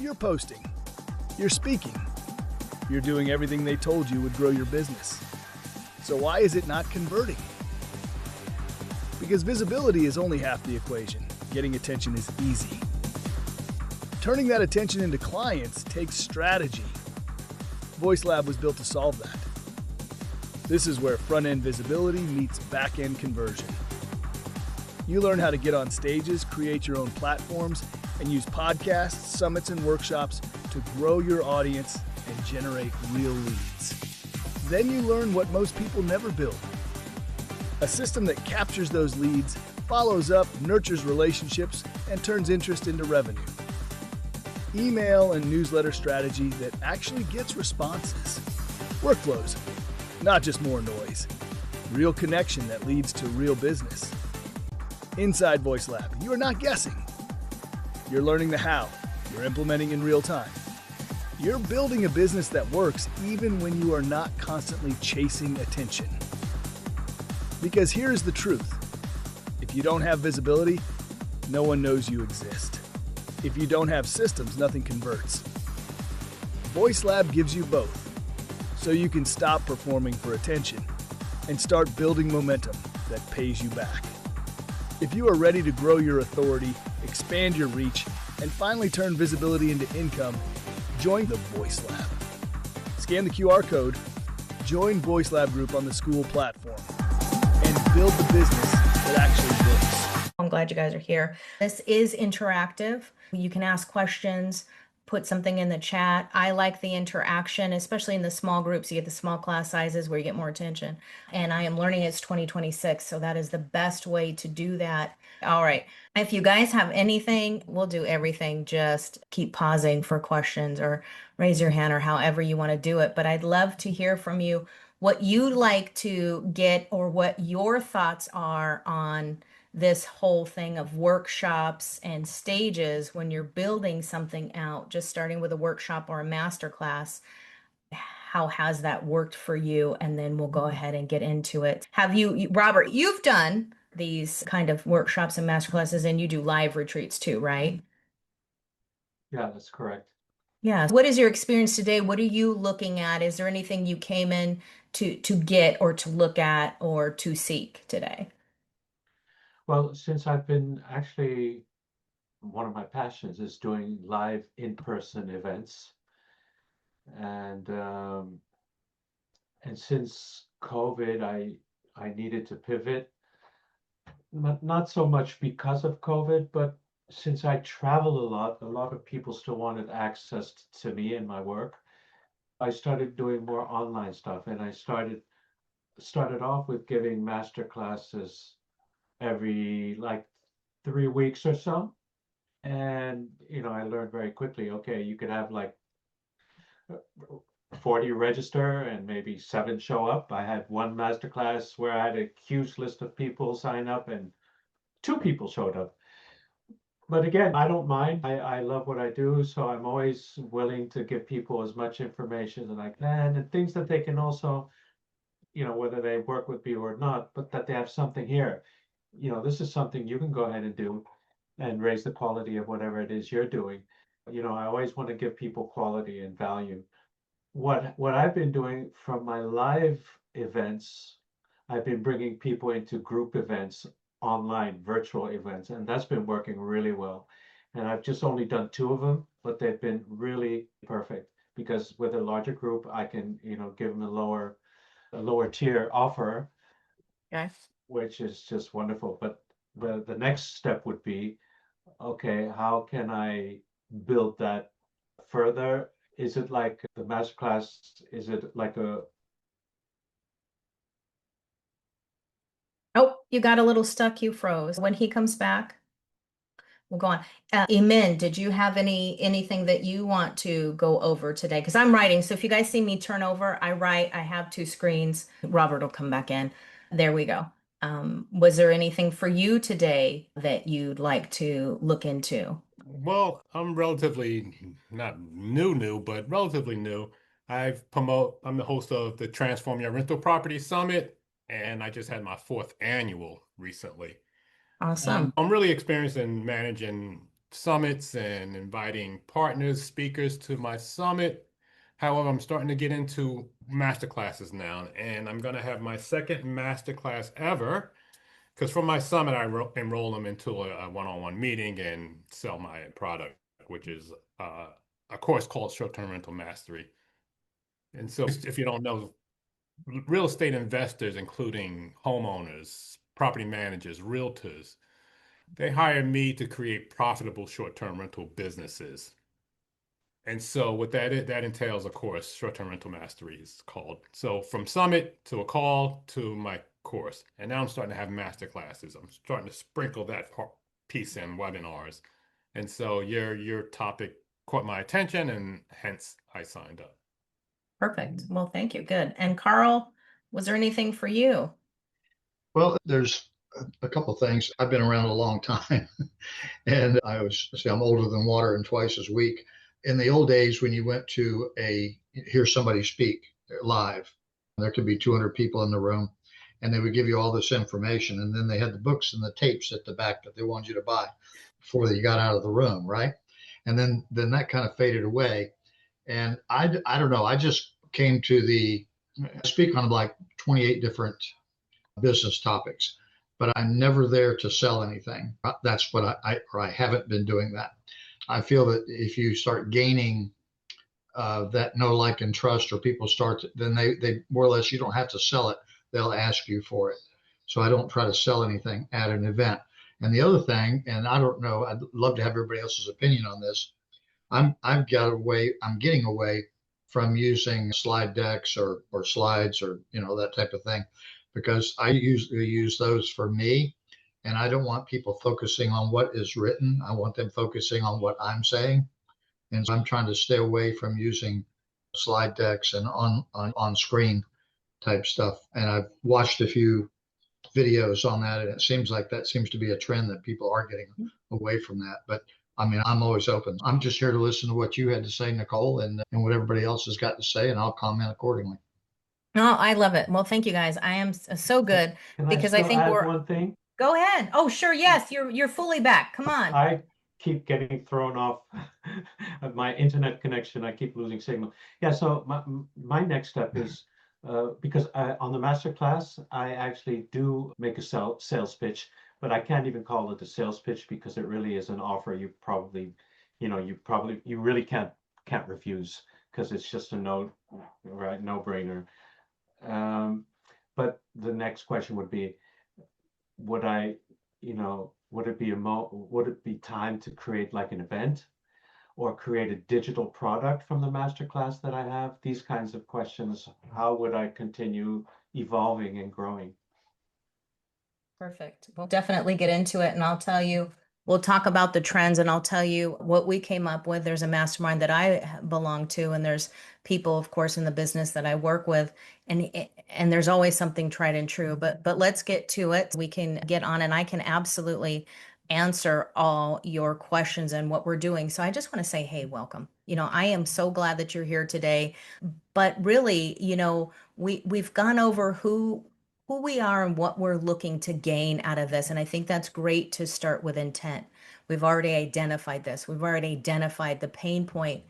You're posting, you're speaking, you're doing everything they told you would grow your business. So why is it not converting? Because visibility is only half the equation. Getting attention is easy. Turning that attention into clients takes strategy. VoiceLab was built to solve that. This is where front-end visibility meets back-end conversion. You learn how to get on stages, create your own platforms, and use podcasts, summits, and workshops to grow your audience and generate real leads. Then you learn what most people never build. A system that captures those leads, follows up, nurtures relationships, and turns interest into revenue. Email and newsletter strategy that actually gets responses. Workflows, not just more noise. Real connection that leads to real business. Inside VoiceLab, you are not guessing. You're learning the how. You're implementing in real time. You're building a business that works even when you are not constantly chasing attention. Because here's the truth. If you don't have visibility, no one knows you exist. If you don't have systems, nothing converts. VoiceLab gives you both, so you can stop performing for attention and start building momentum that pays you back. If you are ready to grow your authority, expand your reach, and finally turn visibility into income, join the VoiceLab. Scan the QR code, join VoiceLab Group on the school platform, and build the business that actually works. I'm glad you guys are here. This is interactive. You can ask questions, put something in the chat. I like the interaction, especially in the small groups. You get the small class sizes where you get more attention. And I am learning it's 2026, so that is the best way to do that. All right. If you guys have anything, we'll do everything. Just keep pausing for questions or raise your hand or however you want to do it. But I'd love to hear from you what you'd like to get or what your thoughts are on this whole thing of workshops and stages when you're building something out, just starting with a workshop or a master class. How has that worked for you? And then we'll go ahead and get into it. Have you, Robert, you've done these kind of workshops and master classes, and you do live retreats too, right? Yeah, that's correct. Yeah. What is your experience today? What are you looking at? Is there anything you came in to get or to look at or to seek today? Well, since I've been actually, one of my passions is doing live in-person events, and since COVID, I needed to pivot. Not so much because of COVID, but since I travel a lot of people still wanted access to me and my work. I started doing more online stuff, and I started off with giving master classes every like 3 weeks or so. And I learned very quickly, okay, you could have like 40 register and maybe 7 show up. I had one masterclass where I had a huge list of people sign up and 2 people showed up. But again, I don't mind. I love what I do, so I'm always willing to give people as much information as I can and things that they can also, whether they work with me or not, but that they have something here. This is something you can go ahead and do and raise the quality of whatever it is you're doing. I always want to give people quality and value. What I've been doing from my live events, I've been bringing people into group events, online virtual events, and that's been working really well. And I've just only done 2 of them, but they've been really perfect because with a larger group, I can, give them a lower tier offer, Okay. which is just wonderful. But the next step would be, okay, how can I build that further? Is it like the masterclass? Is it like a Oh, you got a little stuck. You froze. When he comes back, we'll go on. Emin, did you have anything that you want to go over today? Because I'm writing. So if you guys see me turn over, I write. I have 2 screens. Robert will come back in. There we go. Was there anything for you today that you'd like to look into? Well, I'm relatively not new, but relatively new. I'm the host of the Transform Your Rental Property Summit, and I just had my 4th annual recently. Awesome. I'm really experienced in managing summits and inviting partners, speakers to my summit. However, I'm starting to get into master classes now, and I'm going to have my second master class ever. Because from my summit, I enroll them into a one-on-one meeting and sell my product, which is a course called Short-Term Rental Mastery. And so, if you don't know, real estate investors, including homeowners, property managers, realtors, they hire me to create profitable short-term rental businesses. And so what that entails, of course, short-term rental mastery is called. So from summit to a call to my course. And now I'm starting to have master classes. I'm starting to sprinkle that piece in webinars. And so your topic caught my attention, and hence I signed up. Perfect. Well, thank you. Good. And Carl, was there anything for you? Well, there's a couple of things. I've been around a long time, and I always say I'm older than water and twice as weak. In the old days, when you went to hear somebody speak live, there could be 200 people in the room, and they would give you all this information, and then they had the books and the tapes at the back that they wanted you to buy before you got out of the room, right? And then that kind of faded away, and I don't know. I just came to I speak on like 28 different business topics, but I'm never there to sell anything. That's what I haven't been doing that. I feel that if you start gaining that know, like, and trust, or people start, then they more or less, you don't have to sell it. They'll ask you for it. So I don't try to sell anything at an event. And the other thing, and I don't know, I'd love to have everybody else's opinion on this. I'm getting away from using slide decks or slides or that type of thing, because I usually use those for me, and I don't want people focusing on what is written. I want them focusing on what I'm saying, and so I'm trying to stay away from using slide decks and on screen type stuff. And I've watched a few videos on that, and it seems like that seems to be a trend that people are getting away from that. But I mean, I'm always open. I'm just here to listen to what you had to say, Nicole, and what everybody else has got to say, and I'll comment accordingly. No, I love it. Well, thank you guys. I am so good Can because I I still think add one thing? Go ahead. Oh, sure. Yes, you're fully back. Come on. I keep getting thrown off of my internet connection. I keep losing signal. Yeah, so my next step is because on the master class, I actually do make a sales pitch, but I can't even call it a sales pitch because it really is an offer you probably, you really can't refuse, because it's just a no-brainer. But the next question would be, would would it be time to create like an event or create a digital product from the masterclass that I have? These kinds of questions. How would I continue evolving and growing? Perfect. We'll definitely get into it, and I'll tell you, we'll talk about the trends, and I'll tell you what we came up with. There's a mastermind that I belong to, and there's people, of course, in the business that I work with, and there's always something tried and true. But let's get to it. We can get on, and I can absolutely answer all your questions and what we're doing. So I just want to say, hey, welcome. I am so glad that you're here today. But really, we've gone over who we are and what we're looking to gain out of this. And I think that's great to start with intent. We've already identified this. We've already identified the pain point,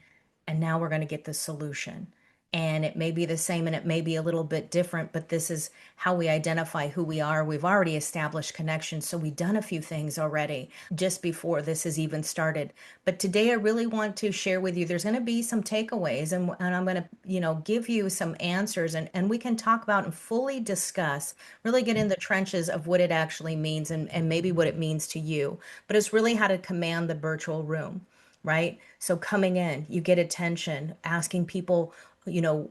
and now we're going to get the solution. And it may be the same and it may be a little bit different, but this is how we identify who we are. We've already established connections. So we've done a few things already just before this has even started. But today I really want to share with you, there's going to be some takeaways, and I'm going to, give you some answers, and we can talk about and fully discuss, really get in the trenches of what it actually means, and maybe what it means to you. But it's really how to command the virtual room, right? So coming in, you get attention, asking people,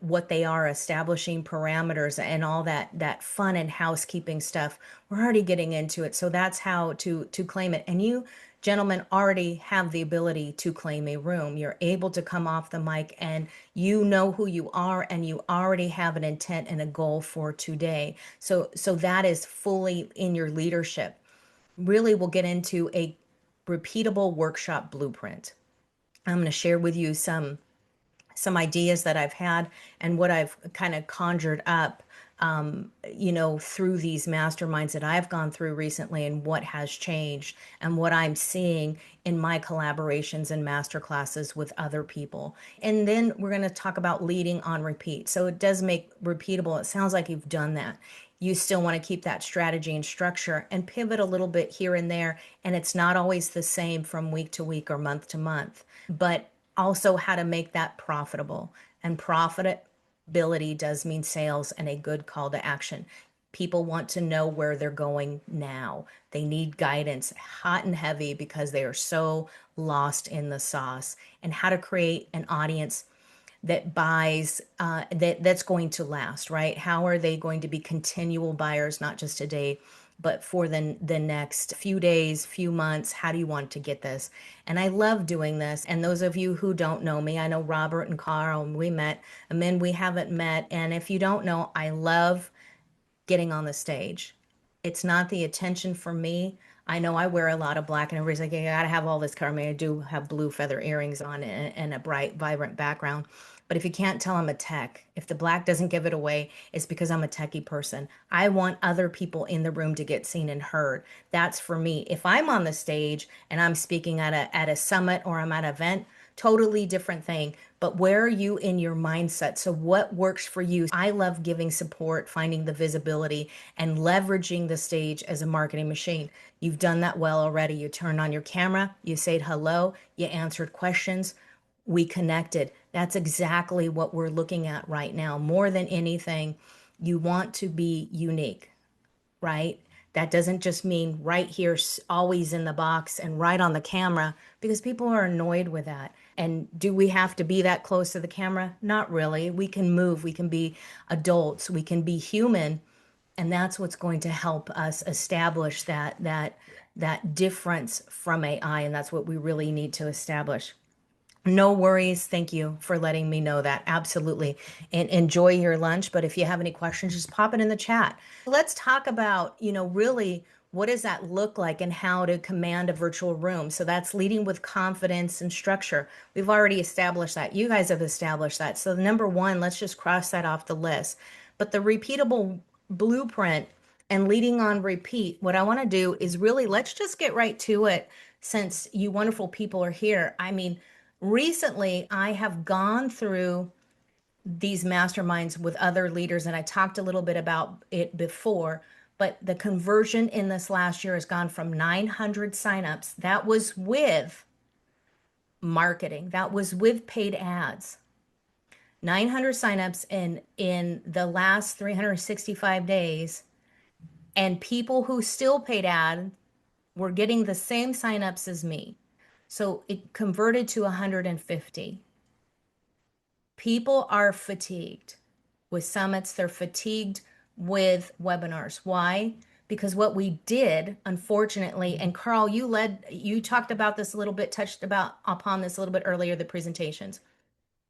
what they are, establishing parameters and all that fun and housekeeping stuff. We're already getting into it. So that's how to claim it. And you gentlemen already have the ability to claim a room. You're able to come off the mic, and you know who you are, and you already have an intent and a goal for today. So that is fully in your leadership. Really, we'll get into a repeatable workshop blueprint. I'm going to share with you some ideas that I've had and what I've kind of conjured up through these masterminds that I've gone through recently and what has changed and what I'm seeing in my collaborations and master classes with other people. And then we're going to talk about leading on repeat. So it does make repeatable. It sounds like you've done that. You still want to keep that strategy and structure and pivot a little bit here and there. And it's not always the same from week to week or month to month, but also how to make that profitable. And profitability does mean sales and a good call to action. People want to know where they're going now. They need guidance, hot and heavy, because they are so lost in the sauce, and how to create an audience that buys that's going to last, right? How are they going to be continual buyers, not just today, but for the next few days, few months? How do you want to get this? And I love doing this. And those of you who don't know me, I know Robert and Carl, and we met, and then we haven't met. And if you don't know, I love getting on the stage. It's not the attention for me. I know I wear a lot of black, and everybody's like, "You gotta have all this color." I mean, I do have blue feather earrings on and a bright, vibrant background. But if you can't tell I'm a tech, if the black doesn't give it away, it's because I'm a techie person. I want other people in the room to get seen and heard. That's for me. If I'm on the stage and I'm speaking at a summit or I'm at an event, totally different thing. But where are you in your mindset? So what works for you? I love giving support, finding the visibility, and leveraging the stage as a marketing machine. You've done that well already. You turned on your camera, you said hello, you answered questions, we connected. That's exactly what we're looking at right now. More than anything, you want to be unique, right? That doesn't just mean right here, always in the box and right on the camera, because people are annoyed with that. And do we have to be that close to the camera? Not really. We can move, we can be adults, we can be human, and that's what's going to help us establish that difference from AI, and that's what we really need to establish. No worries. Thank you for letting me know that. Absolutely. And enjoy your lunch. But if you have any questions, just pop it in the chat. Let's talk about, really what does that look like and how to command a virtual room. So that's leading with confidence and structure. We've already established that. You guys have established that. So number one, let's just cross that off the list. But the repeatable blueprint and leading on repeat, what I want to do is really, let's just get right to it since you wonderful people are here. I mean, recently, I have gone through these masterminds with other leaders, and I talked a little bit about it before, but the conversion in this last year has gone from 900 signups. That was with marketing, that was with paid ads. 900 signups in the last 365 days, and people who still paid ad were getting the same signups as me. So it converted to 150. People are fatigued with summits. They're fatigued with webinars. Why? Because what we did, unfortunately, and Carl, you talked about this a little bit, touched upon this a little bit earlier, the presentations.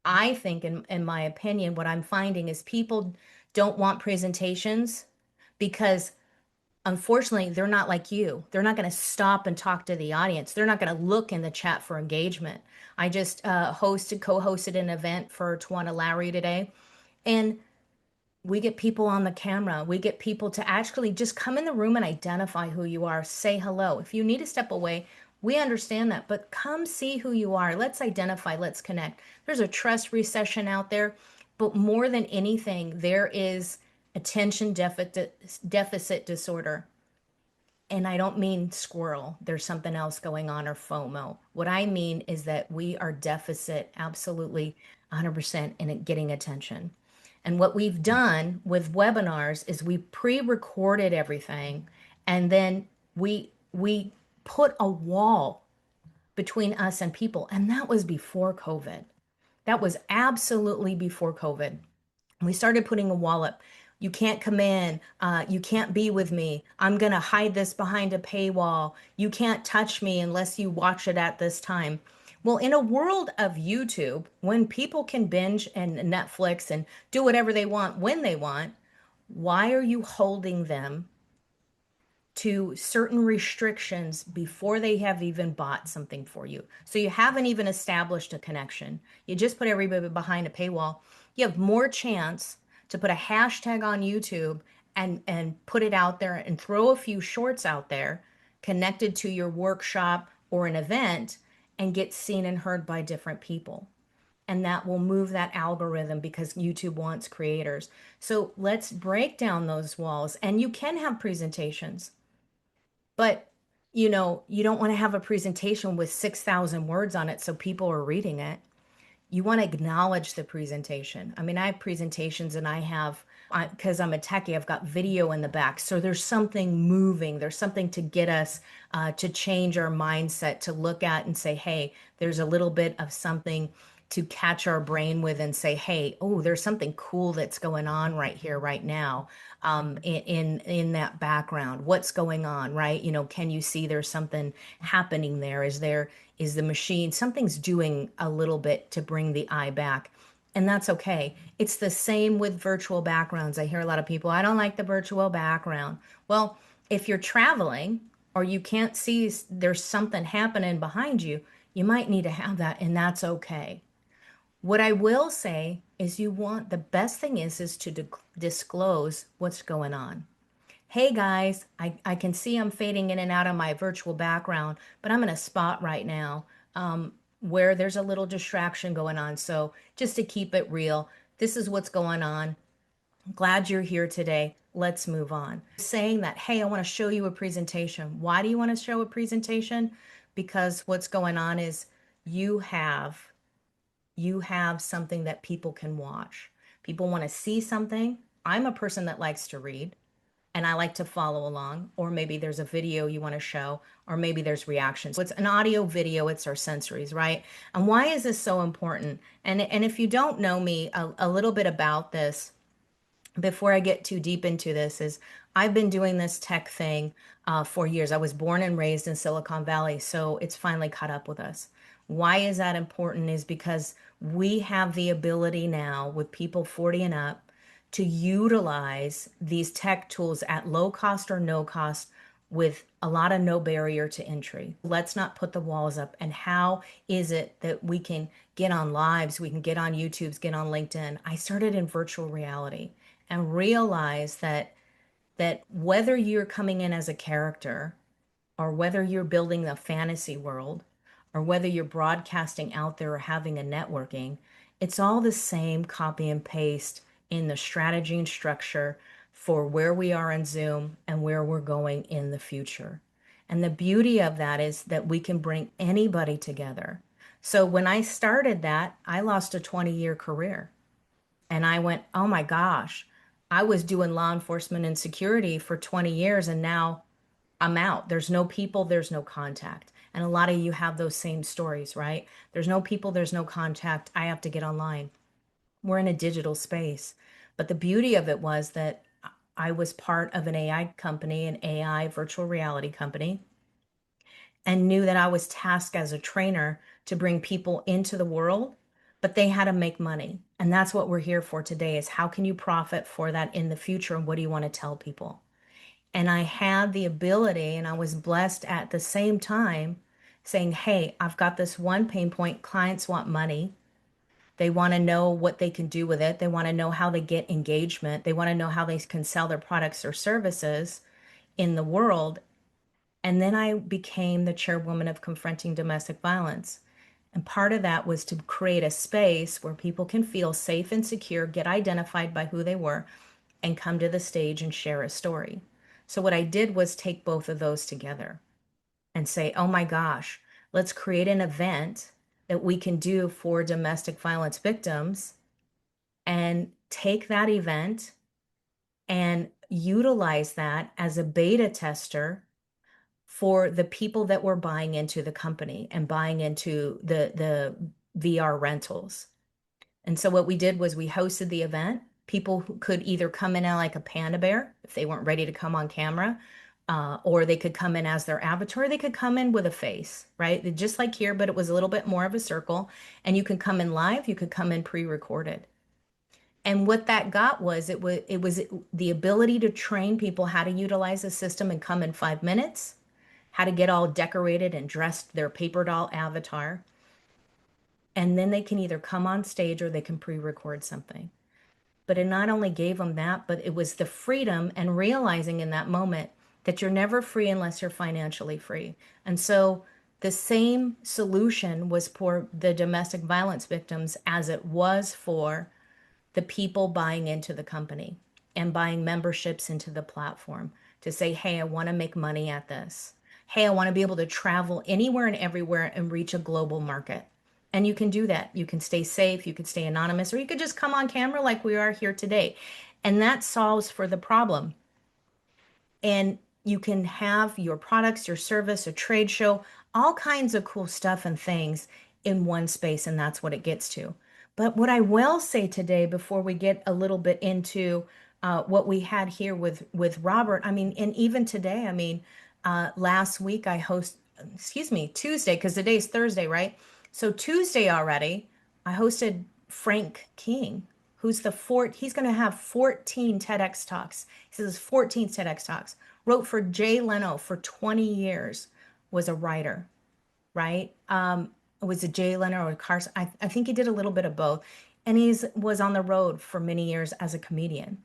I think, in my opinion, what I'm finding is people don't want presentations because unfortunately, they're not like you. They're not going to stop and talk to the audience. They're not going to look in the chat for engagement. I just co-hosted an event for Tawana Lowry today, and we get people on the camera. We get people to actually just come in the room and identify who you are, say hello. If you need to step away, we understand that, but come see who you are. Let's identify, let's connect. There's a trust recession out there, but more than anything, there is attention deficit disorder. And I don't mean squirrel, there's something else going on, or FOMO. What I mean is that we are deficit, absolutely 100% in getting attention. And what we've done with webinars is we pre-recorded everything, and then we put a wall between us and people. And that was before COVID. That was absolutely before COVID. We started putting a wall up. You can't come in. You can't be with me. I'm going to hide this behind a paywall. You can't touch me unless you watch it at this time. Well, in a world of YouTube, when people can binge and Netflix and do whatever they want when they want, why are you holding them to certain restrictions before they have even bought something for you? So you haven't even established a connection. You just put everybody behind a paywall. You have more chance to to put a hashtag on YouTube and put it out there and throw a few shorts out there connected to your workshop or an event and get seen and heard by different people. And that will move that algorithm because YouTube wants creators. So let's break down those walls. And you can have presentations, but you don't want to have a presentation with 6,000 words on it so people are reading it. You want to acknowledge the presentation. I mean, I have presentations and because I'm a techie, I've got video in the back. So there's something moving. There's something to get us to change our mindset, to look at and say, hey, there's a little bit of something to catch our brain with and say, hey, oh, there's something cool that's going on right here, right now, in that background. What's going on, right? Can you see there's something happening there? Is the machine, something's doing a little bit to bring the eye back. And that's okay. It's the same with virtual backgrounds. I hear a lot of people, I don't like the virtual background. Well, if you're traveling or you can't see there's something happening behind you, you might need to have that, and that's okay. What I will say is the best thing is to disclose what's going on. Hey guys, I can see I'm fading in and out of my virtual background, but I'm in a spot right now where there's a little distraction going on. So just to keep it real, this is what's going on. Glad you're here today. Let's move on. Saying that, hey, I want to show you a presentation. Why do you want to show a presentation? Because what's going on is you have something that people can watch. People want to see something. I'm a person that likes to read and I like to follow along, or maybe there's a video you want to show, or maybe there's reactions. So it's an audio video, it's our sensories, right? And why is this so important? And if you don't know me a little bit about this, before I get too deep into this, is I've been doing this tech thing for years. I was born and raised in Silicon Valley, so it's finally caught up with us. Why is that important? Is because we have the ability now with people 40 and up to utilize these tech tools at low cost or no cost with a lot of no barrier to entry. Let's not put the walls up. And how is it that we can get on lives, we can get on YouTubes, get on LinkedIn? I started in virtual reality and realized that whether you're coming in as a character or whether you're building a fantasy world or whether you're broadcasting out there or having a networking, it's all the same copy and paste in the strategy and structure for where we are in Zoom and where we're going in the future. And the beauty of that is that we can bring anybody together. So when I started that, I lost a 20-year career. And I went, oh my gosh, I was doing law enforcement and security for 20 years and now I'm out. There's no people, there's no contact. And a lot of you have those same stories, right? There's no people, there's no contact. I have to get online. We're in a digital space. But the beauty of it was that I was part of an AI company, an AI virtual reality company, and knew that I was tasked as a trainer to bring people into the world, but they had to make money. And that's what we're here for today, is how can you profit for that in the future and what do you want to tell people? And I had the ability, and I was blessed at the same time saying, hey, I've got this one pain point. Clients want money. They want to know what they can do with it. They want to know how they get engagement. They want to know how they can sell their products or services in the world. And then I became the chairwoman of Confronting Domestic Violence. And part of that was to create a space where people can feel safe and secure, get identified by who they were, and come to the stage and share a story. So what I did was take both of those together and say, oh my gosh, let's create an event that we can do for domestic violence victims and take that event and utilize that as a beta tester for the people that were buying into the company and buying into the VR rentals. And so what we did was we hosted the event. People who could either come in like a panda bear if they weren't ready to come on camera, or they could come in as their avatar. They could come in with a face, right? Just like here, but it was a little bit more of a circle. And you could come in live, you could come in pre-recorded. And what that got was it was the ability to train people how to utilize the system and come in 5 minutes, how to get all decorated and dressed their paper doll avatar. And then they can either come on stage or they can pre-record something. But it not only gave them that, but it was the freedom and realizing in that moment that you're never free unless you're financially free. And so the same solution was for the domestic violence victims as it was for the people buying into the company and buying memberships into the platform to say, hey, I want to make money at this. Hey, I want to be able to travel anywhere and everywhere and reach a global market. And you can do that. You can stay safe, you could stay anonymous, or you could just come on camera like we are here today. And that solves for the problem. And you can have your products, your service, a trade show, all kinds of cool stuff and things in one space, and that's what it gets to. But what I will say today, before we get a little bit into what we had here with Robert, I mean, and even today, I mean, last week excuse me, Tuesday, because today's Thursday, right? So Tuesday already, I hosted Frank King, he's going to have 14 TEDx talks. He says 14 TEDx talks. Wrote for Jay Leno for 20 years, was a writer, right? Was it Jay Leno or Carson? I think he did a little bit of both. And was on the road for many years as a comedian.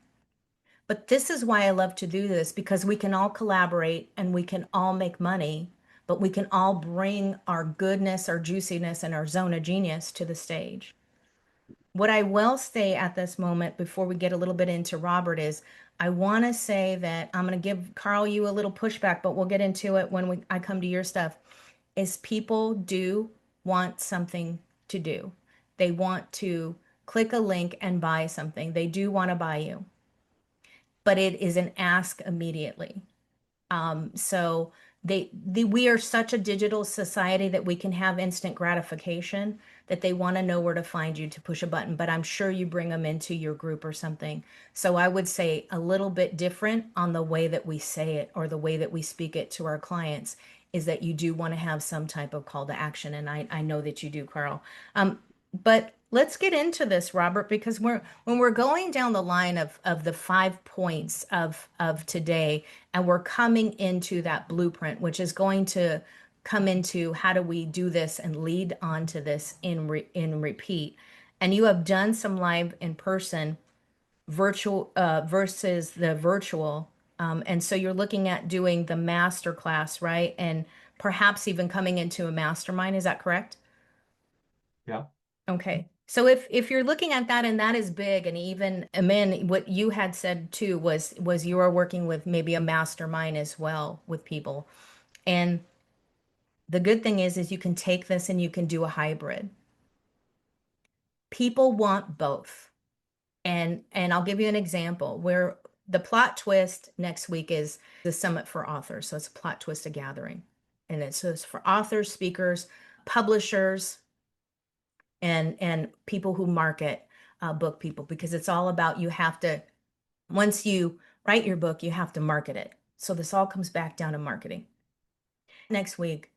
But this is why I love to do this, because we can all collaborate and we can all make money, but we can all bring our goodness, our juiciness, and our zone of genius to the stage. What I will say at this moment before we get a little bit into Robert is I want to say that I'm going to give Carl you a little pushback, but we'll get into it when I come to your stuff. Is people do want something to do. They want to click a link and buy something. They do want to buy you, but it is an ask immediately. So we are such a digital society that we can have instant gratification that they want to know where to find you to push a button, but I'm sure you bring them into your group or something. So I would say a little bit different on the way that we say it or the way that we speak it to our clients is that you do want to have some type of call to action. And I know that you do, Carl. But let's get into this, Robert, because when we're going down the line of the 5 points of today, and we're coming into that blueprint, which is going to come into how do we do this and lead on to this in repeat. And you have done some live in person, virtual versus the virtual. And so you're looking at doing the master class, right? And perhaps even coming into a mastermind. Is that correct? Yeah. Okay. So if you're looking at that and that is big, and even Amin, what you had said too was you are working with maybe a mastermind as well with people. And the good thing is you can take this and you can do a hybrid. People want both. And I'll give you an example where the plot twist next week is the Summit for Authors. So it's a plot twist, a gathering. And it's for authors, speakers, publishers, and people who market book people, because it's all about you have to, once you write your book, you have to market it. So this all comes back down to marketing. Next week,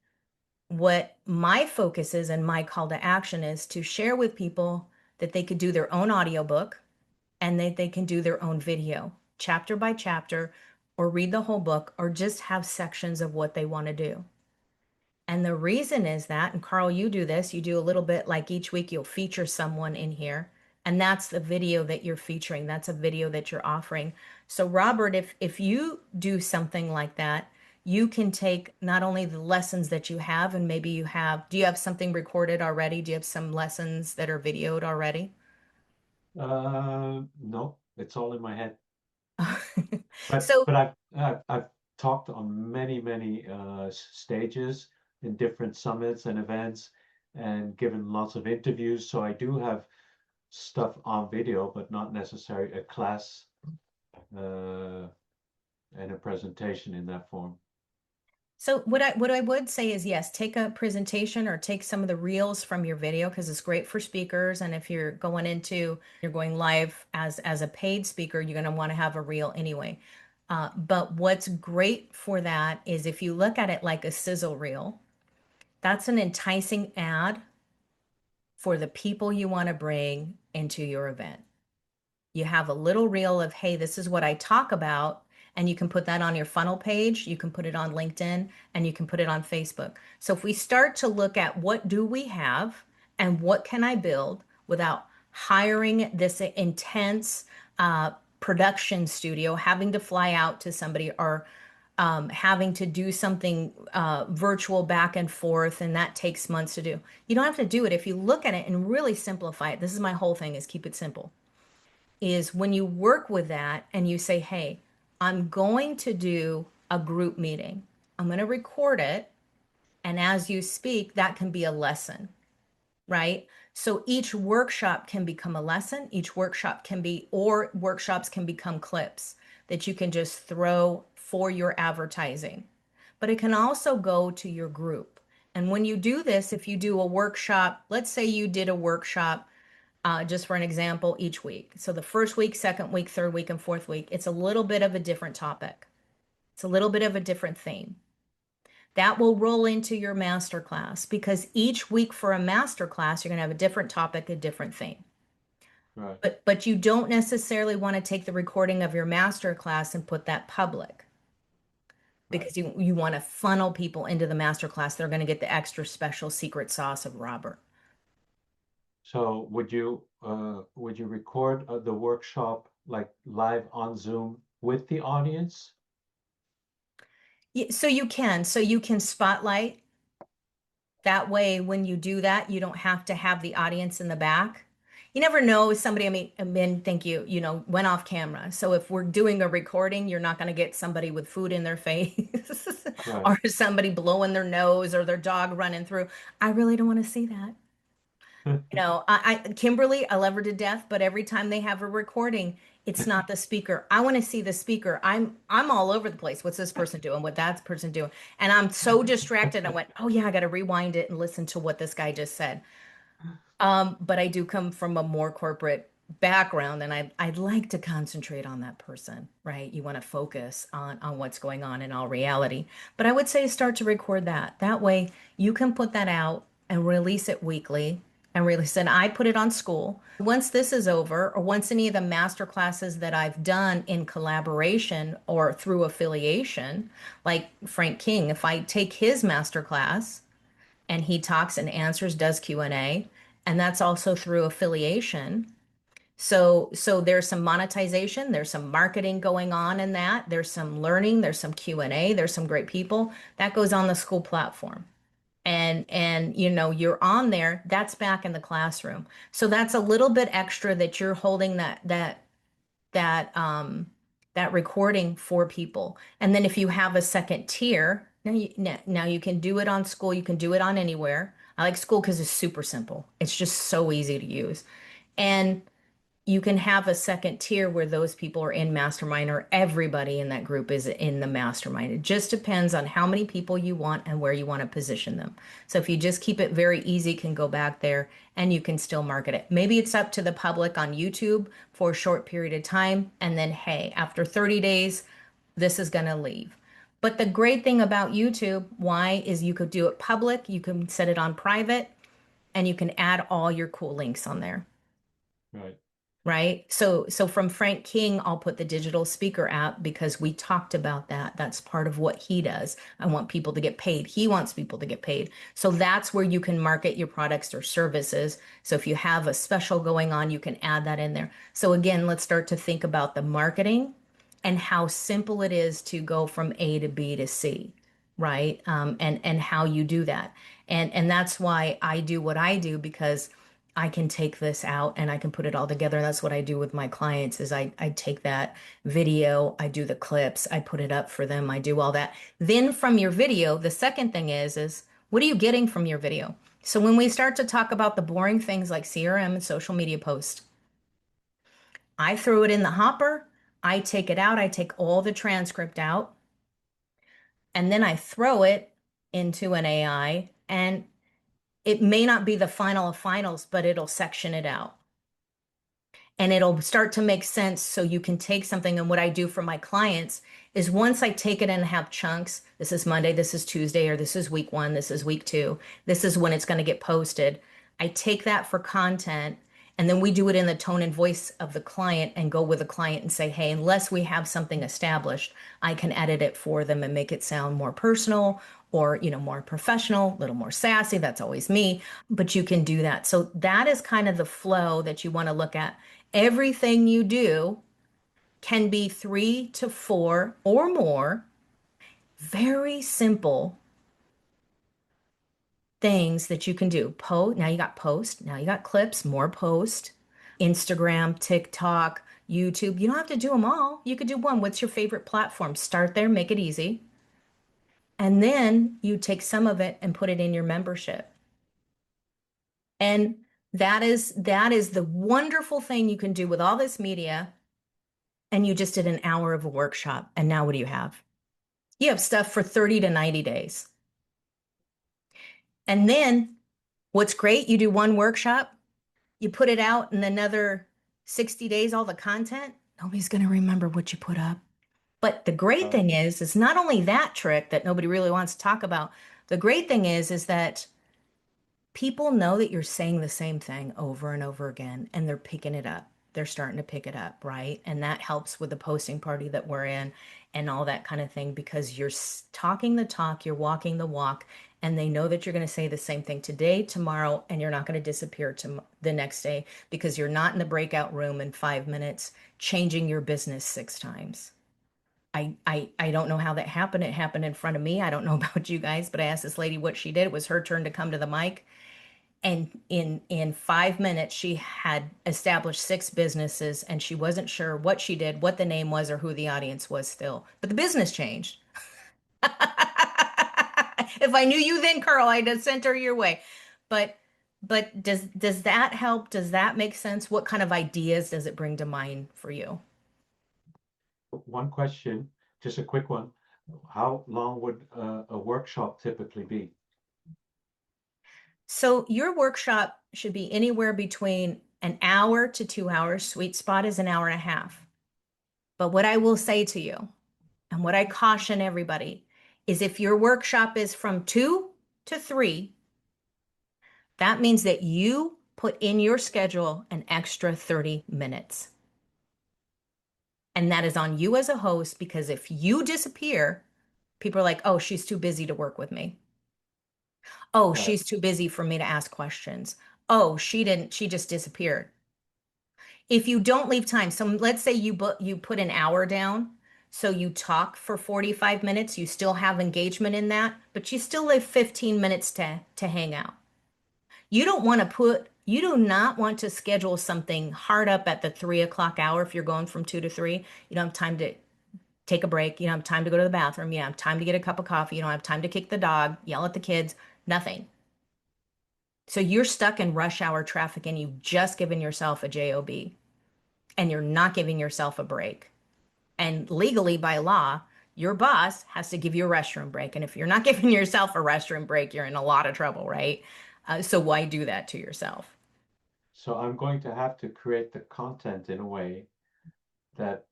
what my focus is and my call to action is to share with people that they could do their own audiobook and that they can do their own video, chapter by chapter, or read the whole book, or just have sections of what they want to do. And the reason is that, and Carl, you do this, you do a little bit like each week you'll feature someone in here, and that's the video that you're featuring. That's a video that you're offering. So Robert, if you do something like that, you can take not only the lessons that you have, and maybe do you have something recorded already? Do you have some lessons that are videoed already? No, it's all in my head. But So I've talked on many stages in different summits and events and given lots of interviews. So I do have stuff on video, but not necessarily a class and a presentation in that form. So what I would say is yes, take a presentation or take some of the reels from your video because it's great for speakers. And if you're going live as a paid speaker, you're going to want to have a reel anyway. But what's great for that is if you look at it like a sizzle reel, that's an enticing ad for the people you want to bring into your event. You have a little reel of, hey, this is what I talk about. And you can put that on your funnel page, you can put it on LinkedIn, and you can put it on Facebook. So if we start to look at what do we have and what can I build without hiring this intense production studio, having to fly out to somebody, or having to do something virtual back and forth, and that takes months to do. You don't have to do it if you look at it and really simplify it. This is my whole thing, is keep it simple. Is when you work with that and you say, hey, I'm going to do a group meeting. I'm going to record it. And as you speak, that can be a lesson, right? So each workshop can become a lesson. Each workshop can be, or workshops can become clips that you can just throw for your advertising. But it can also go to your group. And when you do this, if you do a workshop, let's say you did a workshop, just for an example, each week. So the first week, second week, third week, and fourth week, it's a little bit of a different topic. It's a little bit of a different theme. That will roll into your master class, because each week for a master class, you're going to have a different topic, a different theme. Right. But you don't necessarily want to take the recording of your master class and put that public, because you want to funnel people into the master class. They're going to get the extra special secret sauce of Robert. So would you record the workshop like live on Zoom with the audience? So you can. So you can spotlight. That way, when you do that, you don't have to have the audience in the back. You never know if somebody, I mean, thank you, went off camera. So if we're doing a recording, you're not going to get somebody with food in their face Right. or somebody blowing their nose or their dog running through. I really don't want to see that. Kimberly, I love her to death, but every time they have a recording, it's not the speaker. I want to see the speaker. I'm all over the place. What's this person doing? What that person doing? And I'm so distracted. I went, oh yeah, I got to rewind it and listen to what this guy just said. But I do come from a more corporate background, and I'd like to concentrate on that person, right? You want to focus on what's going on in all reality. But I would say start to record that. That way you can put that out and release it weekly and release it. And I put it on school. Once this is over, or once any of the master classes that I've done in collaboration or through affiliation, like Frank King, if I take his master class and he talks and answers, does Q&A, and that's also through affiliation. So there's some monetization, there's some marketing going on in that, there's some learning, there's some Q&A, there's some great people that goes on the school platform. And you're on there, that's back in the classroom. So that's a little bit extra that you're holding that recording for people. And then if you have a second tier, now you can do it on school, you can do it on anywhere. I like school because it's super simple. It's just so easy to use. And you can have a second tier where those people are in mastermind, or everybody in that group is in the mastermind. It just depends on how many people you want and where you want to position them. So if you just keep it very easy, you can go back there and you can still market it. Maybe it's up to the public on YouTube for a short period of time. And then, hey, after 30 days, this is going to leave. But the great thing about YouTube, why, is you could do it public, you can set it on private, and you can add all your cool links on there. Right. Right. So from Frank King, I'll put the digital speaker app because we talked about that. That's part of what he does. I want people to get paid. He wants people to get paid. So that's where you can market your products or services. So if you have a special going on, you can add that in there. So again, let's start to think about the marketing and how simple it is to go from A to B to C, right? And how you do that. And that's why I do what I do, because I can take this out and I can put it all together. And that's what I do with my clients is I take that video, I do the clips, I put it up for them, I do all that. Then from your video, the second thing is what are you getting from your video? So when we start to talk about the boring things like CRM and social media posts, I throw it in the hopper, I take it out, I take all the transcript out, and then I throw it into an AI, and it may not be the final of finals, but it'll section it out. And it'll start to make sense so you can take something. And what I do for my clients is once I take it and have chunks, this is Monday, this is Tuesday, or this is week 1, this is week 2, this is when it's going to get posted. I take that for content, and then we do it in the tone and voice of the client and go with the client and say, hey, unless we have something established, I can edit it for them and make it sound more personal or, more professional, a little more sassy. That's always me, but you can do that. So that is kind of the flow that you want to look at. Everything you do can be 3 to 4 or more very simple things that you can do. Now you got post, now you got clips, more post, Instagram, TikTok, YouTube. You don't have to do them all. You could do one. What's your favorite platform? Start there, make it easy. And then you take some of it and put it in your membership. And that is the wonderful thing you can do with all this media. And you just did an hour of a workshop. And now what do you have? You have stuff for 30 to 90 days. And then what's great, you do one workshop, you put it out in another 60 days, all the content, nobody's going to remember what you put up. But the great thing is not only that trick that nobody really wants to talk about. The great thing is that people know that you're saying the same thing over and over again, and they're picking it up. They're starting to pick it up, right? And that helps with the posting party that we're in and all that kind of thing, because you're talking the talk, you're walking the walk, and they know that you're going to say the same thing today, tomorrow, and you're not going to disappear to the next day because you're not in the breakout room in 5 minutes changing your business 6 times. I don't know how that happened. It happened in front of me. I don't know about you guys, but I asked this lady what she did. It was her turn to come to the mic. And in 5 minutes, she had established 6 businesses, and she wasn't sure what she did, what the name was, or who the audience was still. But the business changed. If I knew you then, Carl, I'd have sent her your way. But does that help? Does that make sense? What kind of ideas does it bring to mind for you? One question, just a quick one. How long would a workshop typically be? So your workshop should be anywhere between an hour to 2 hours. Sweet spot is an hour and a half. But what I will say to you, and what I caution everybody, is if your workshop is from 2 to 3, that means that you put in your schedule an extra 30 minutes. And that is on you as a host, because if you disappear, people are like, oh, she's too busy to work with me. Oh, Got it. she's too busy for me to ask questions. Oh, she just disappeared. If you don't leave time, so let's say you put an hour down, so you talk for 45 minutes, you still have engagement in that, but you still leave 15 minutes to hang out. You do not want to schedule something hard up at the 3 o'clock hour if you're going from 2 to 3. You don't have time to take a break. You don't have time to go to the bathroom. You don't have time to get a cup of coffee. You don't have time to kick the dog, yell at the kids, nothing. So you're stuck in rush hour traffic, and you've just given yourself a job, and you're not giving yourself a break. And legally, by law, your boss has to give you a restroom break. And if you're not giving yourself a restroom break, you're in a lot of trouble, right? So why do that to yourself? So I'm going to have to create the content in a way that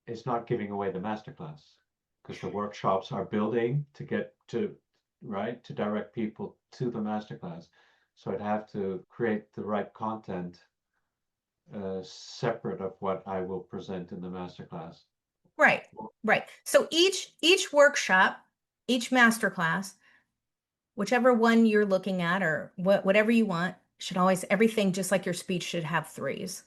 is not giving away the masterclass, because the workshops are building to get to, right, to direct people to the masterclass. So I'd have to create the right content separate of what I will present in the masterclass. Right, right. So each workshop, each masterclass, whichever one you're looking at, or whatever you want, should always, everything just like your speech should have 3s.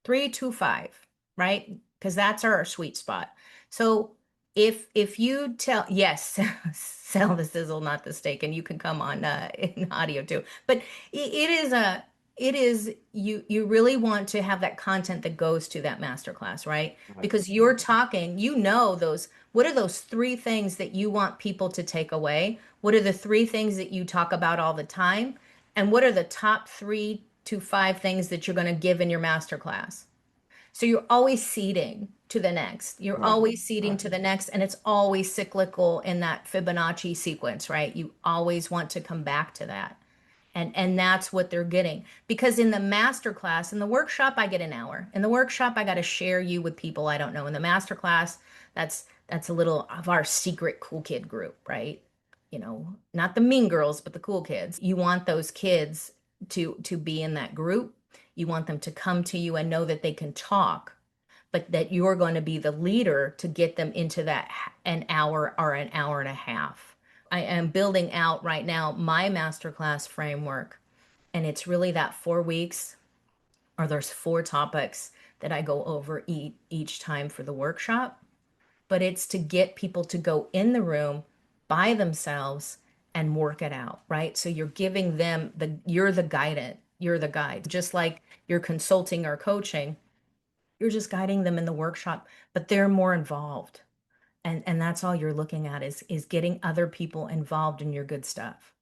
3 to 5, right? Because that's our sweet spot. So if you tell, yes, sell the sizzle, not the steak, and you can come on in audio too. But you really want to have that content that goes to that masterclass, right? Right. Because you're talking, what are those 3 things that you want people to take away? What are the 3 things that you talk about all the time? And what are the top 3 to 5 things that you're going to give in your masterclass? So you're always seeding to the next. You're Right. always seeding Right. to the next, and it's always cyclical in that Fibonacci sequence, right? You always want to come back to that. And that's what they're getting. Because in the master class, in the workshop, I get an hour. In the workshop, I got to share you with people I don't know. In the master class, that's a little of our secret cool kid group, right? Not the mean girls, but the cool kids. You want those kids to be in that group. You want them to come to you and know that they can talk, but that you're going to be the leader to get them into that an hour or an hour and a half I am building out right now my masterclass framework, and it's really that 4 weeks, or there's 4 topics that I go over each time for the workshop. But it's to get people to go in the room by themselves and work it out, right? So you're giving them you're the guide, just like you're consulting or coaching, you're just guiding them in the workshop, but they're more involved. And that's all you're looking at is getting other people involved in your good stuff.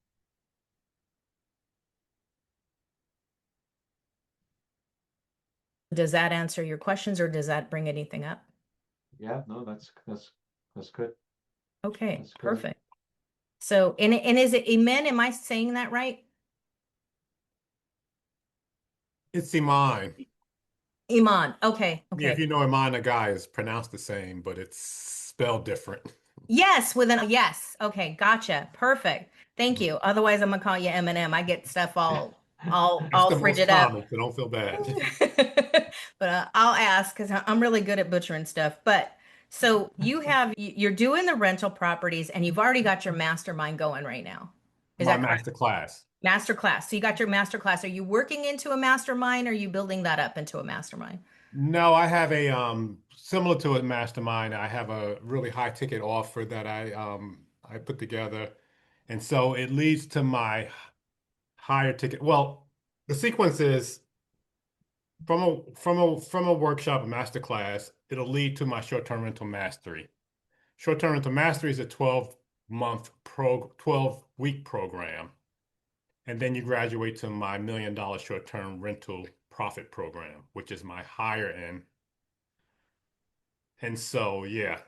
Does that answer your questions, or does that bring anything up? Yeah, no, that's good. Okay, That's good. perfect. So, and is it Amen? Am I saying that right? It's Iman. Iman. Okay, Yeah, if okay. you know Iman, the guy is pronounced the same, but it's spelled different. Yes, with an yes. Okay, gotcha. Perfect. Thank you. Otherwise, I'm gonna call you Eminem. I get stuff all That's the most frigid up. common, so don't feel bad. But I'll ask because I'm really good at butchering stuff. But so you're doing the rental properties, and you've already got your mastermind going right now. Is My that correct? master class. Master class. So you got your master class. Are you working into a mastermind, or are you building that up into a mastermind? No, I have a similar to a mastermind. I have a really high ticket offer that I put together. And so it leads to my higher ticket. Well, the sequence is from a workshop, a master class, it'll lead to my short-term rental mastery. Short-term rental mastery is a 12-week program. And then you graduate to my $1 million short-term rental profit program, which is my higher end. And so, yeah.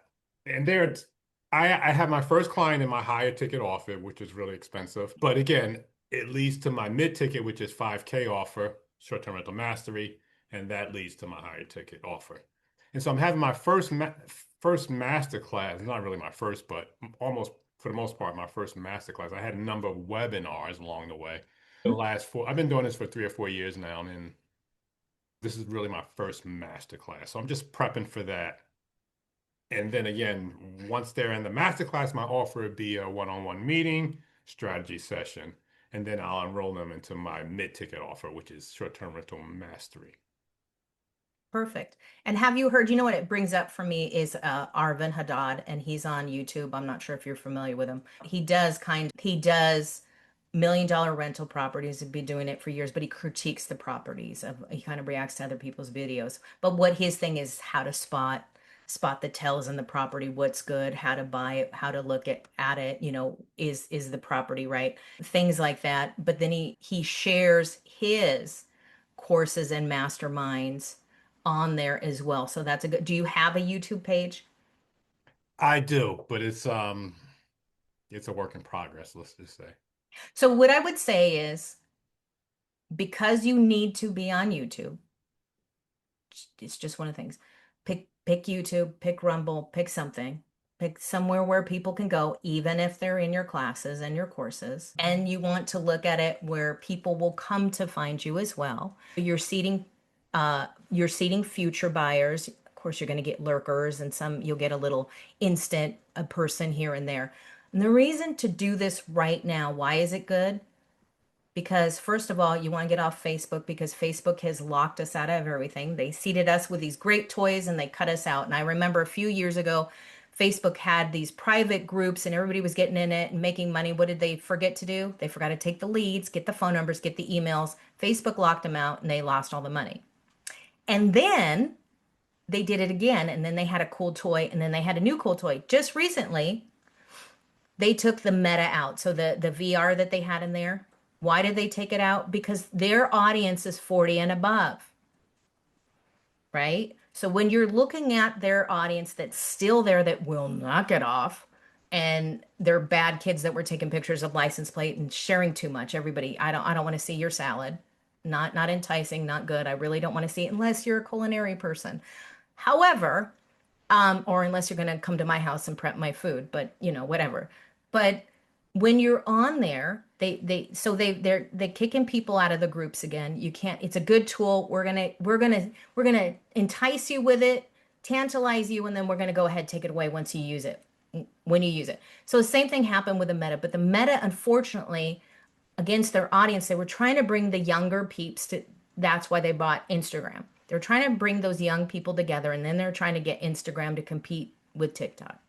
And there, I have my first client in my higher ticket offer, which is really expensive. But again, it leads to my mid ticket, which is 5K offer, short-term rental mastery, and that leads to my higher ticket offer. And so I'm having my first master class, not really my first, but almost for the most part, my first master class. I had a number of webinars along the way. I've been doing this for 3 or 4 years now, and this is really my first master class. So I'm just prepping for that. And then again, once they're in the masterclass, my offer would be a one-on-one meeting, strategy session, and then I'll enroll them into my mid-ticket offer, which is short-term rental mastery. Perfect. And have you heard, you know what it brings up for me is Arvin Haddad, and he's on YouTube. I'm not sure if you're familiar with him. He does $1 million rental properties, and been doing it for years, but he critiques the properties he kind of reacts to other people's videos. But what his thing is how to spot the tells in the property, what's good, how to buy it, how to look at it, is the property right? Things like that. But then he shares his courses and masterminds on there as well. So that's do you have a YouTube page? I do, but it's a work in progress, let's just say. So what I would say is, because you need to be on YouTube, it's just one of the things. Pick YouTube, pick Rumble, pick something. Pick somewhere where people can go, even if they're in your classes and your courses. And you want to look at it where people will come to find you as well. You're seeding future buyers. Of course, you're going to get lurkers, and you'll get a little instant a person here and there. And the reason to do this right now, why is it good? Because first of all, you want to get off Facebook, because Facebook has locked us out of everything. They seeded us with these great toys and they cut us out. And I remember a few years ago, Facebook had these private groups and everybody was getting in it and making money. What did they forget to do? They forgot to take the leads, get the phone numbers, get the emails. Facebook locked them out and they lost all the money. And then they did it again. And then they had a cool toy, and then they had a new cool toy. Just recently, they took the Meta out. So the VR that they had in there. Why did they take it out? Because their audience is 40 and above, right? So when you're looking at their audience that's still there, that will not get off, and they're bad kids that were taking pictures of license plate and sharing too much. Everybody, I don't want to see your salad. Not enticing, not good. I really don't want to see it unless you're a culinary person. However, or unless you're going to come to my house and prep my food, but whatever. But when you're on there, they're kicking people out of the groups again. You can't. It's a good tool. We're gonna entice you with it, tantalize you, and then we're gonna go ahead, take it away once you use it. when you use it. So the same thing happened with the Meta, but the Meta, unfortunately, against their audience, they were trying to bring the younger peeps to, that's why they bought Instagram. They're trying to bring those young people together, and then they're trying to get Instagram to compete with TikTok.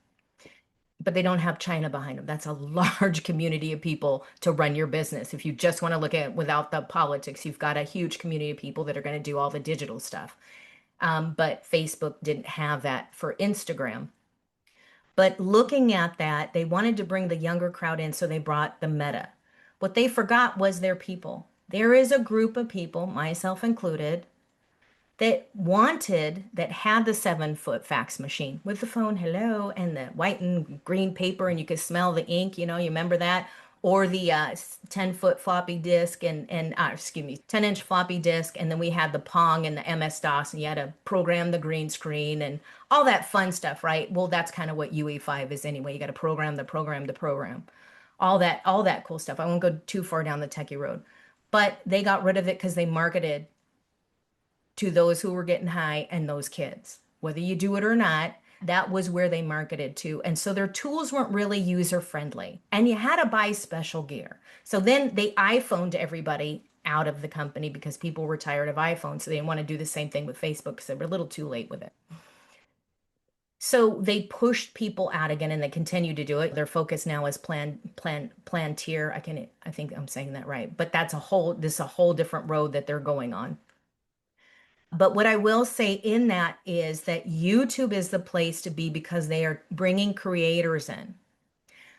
But they don't have China behind them. That's a large community of people to run your business. If you just want to look at it without the politics, you've got a huge community of people that are going to do all the digital stuff. But Facebook didn't have that for Instagram. But looking at that, they wanted to bring the younger crowd in, so they brought the Meta. What they forgot was their people. There is a group of people, myself included, that had the 7-foot fax machine with the phone, hello, and the white and green paper, and you could smell the ink, you remember that? Or the 10-foot floppy disk and 10-inch floppy disk, and then we had the Pong and the MS-DOS, and you had to program the green screen and all that fun stuff, right? Well, that's kind of what UE5 is anyway. You got to program the program. All that cool stuff. I won't go too far down the techie road. But they got rid of it because they marketed to those who were getting high and those kids. Whether you do it or not, that was where they marketed to. And so their tools weren't really user friendly. And you had to buy special gear. So then they iPhoned everybody out of the company because people were tired of iPhones. So they didn't want to do the same thing with Facebook because they were a little too late with it. So they pushed people out again, and they continue to do it. Their focus now is Plantier. I think I'm saying that right. But this is a whole different road that they're going on. But what I will say in that is that YouTube is the place to be because they are bringing creators in.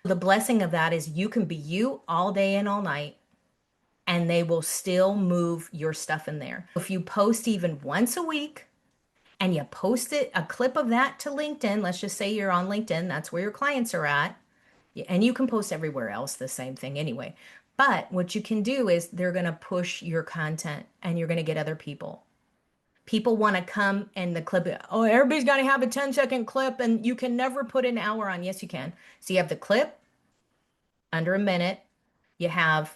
The blessing of that is you can be you all day and all night, and they will still move your stuff in there. If you post even once a week and you post a clip of that to LinkedIn, let's just say you're on LinkedIn, that's where your clients are at, and you can post everywhere else the same thing anyway. But what you can do is they're going to push your content, and you're going to get other people. People want to come and the clip, oh, everybody's got to have a 10-second clip and you can never put an hour on. Yes, you can. So you have the clip under a minute. You have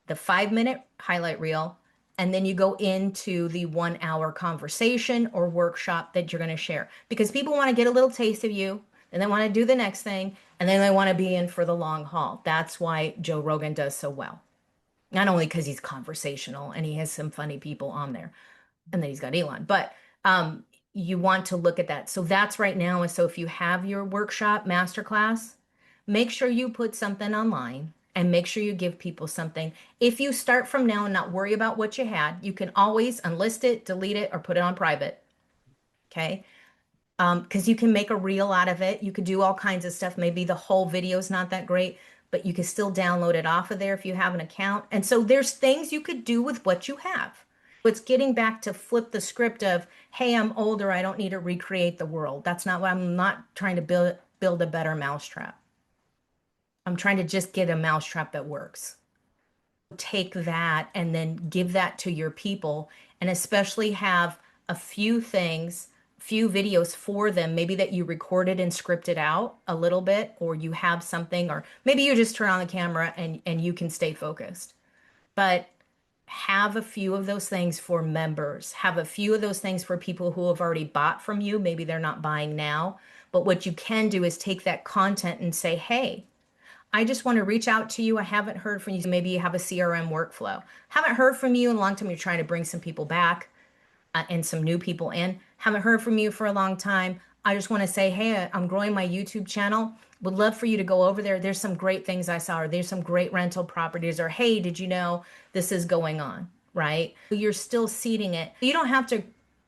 the 5-minute highlight reel. And then you go into the 1-hour conversation or workshop that you're going to share. Because people want to get a little taste of you, and they want to do the next thing, and then they want to be in for the long haul. That's why Joe Rogan does so well. Not only because he's conversational and he has some funny people on there, and then he's got Elon, but you want to look at that. So that's right now. So if you have your workshop masterclass, make sure you put something online and make sure you give people something. If you start from now and not worry about what you had, you can always unlist it, delete it, or put it on private. Okay. Because you can make a reel out of it. You could do all kinds of stuff. Maybe the whole video is not that great, but you can still download it off of there if you have an account. And so there's things you could do with what you have. It's getting back to flip the script of, hey, I'm older, I don't need to recreate the world. That's not what I'm not trying to build a better mousetrap. I'm trying to just get a mousetrap that works. Take that and then give that to your people, and especially have a few videos for them, maybe that you recorded and scripted out a little bit, or you have something, or maybe you just turn on the camera and you can stay focused. But have a few of those things for members. Have a few of those things for people who have already bought from you. Maybe they're not buying now. But what you can do is take that content and say, hey, I just want to reach out to you. I haven't heard from you. Maybe you have a CRM workflow. Haven't heard from you in a long time. You're trying to bring some people back and some new people in. Haven't heard from you for a long time. I just want to say, hey, I'm growing my YouTube channel. Would love for you to go over there. There's some great things I saw, or there's some great rental properties, or hey, did you know this is going on, right? You're still seeding it. You don't have to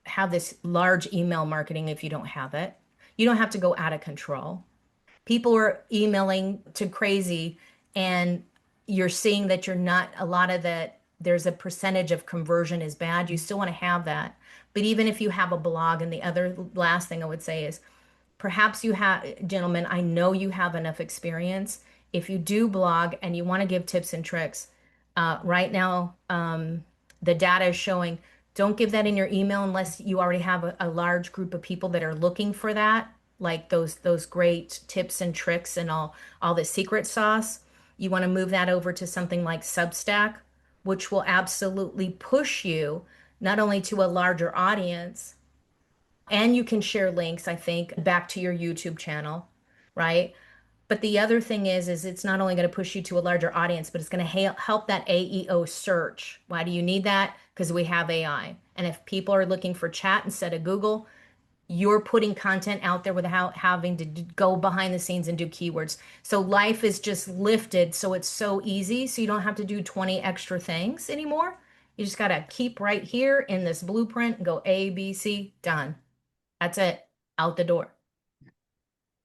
have this large email marketing if you don't have it. You don't have to go out of control. People are emailing to crazy, and you're seeing that you're not, a lot of that, there's a percentage of conversion is bad. You still want to have that. But even if you have a blog, and the other last thing I would say is, perhaps you have, gentlemen, I know you have enough experience. If you do blog and you want to give tips and tricks, right now, the data is showing, don't give that in your email unless you already have a large group of people that are looking for that, like those great tips and tricks and all the secret sauce. You want to move that over to something like Substack, which will absolutely push you not only to a larger audience, and you can share links, I think, back to your YouTube channel, right? But the other thing is it's not only going to push you to a larger audience, but it's going to help that AEO search. Why do you need that? Because we have AI. And if people are looking for chat instead of Google, you're putting content out there without having to go behind the scenes and do keywords. So life is just lifted. So it's so easy. So you don't have to do 20 extra things anymore. You just got to keep right here in this blueprint and go A, B, C, done. That's it. Out the door.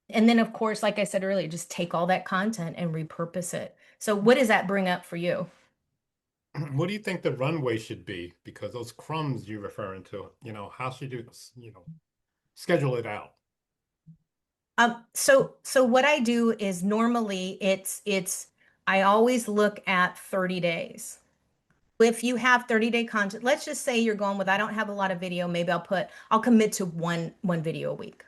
And then, of course, like I said earlier, just take all that content and repurpose it. So what does that bring up for you? What do you think the runway should be? Because those crumbs you're referring to, how should you, schedule it out? So what I do is normally I always look at 30 days. If you have 30-day content, let's just say you're going with, I don't have a lot of video, maybe I'll commit to one video a week.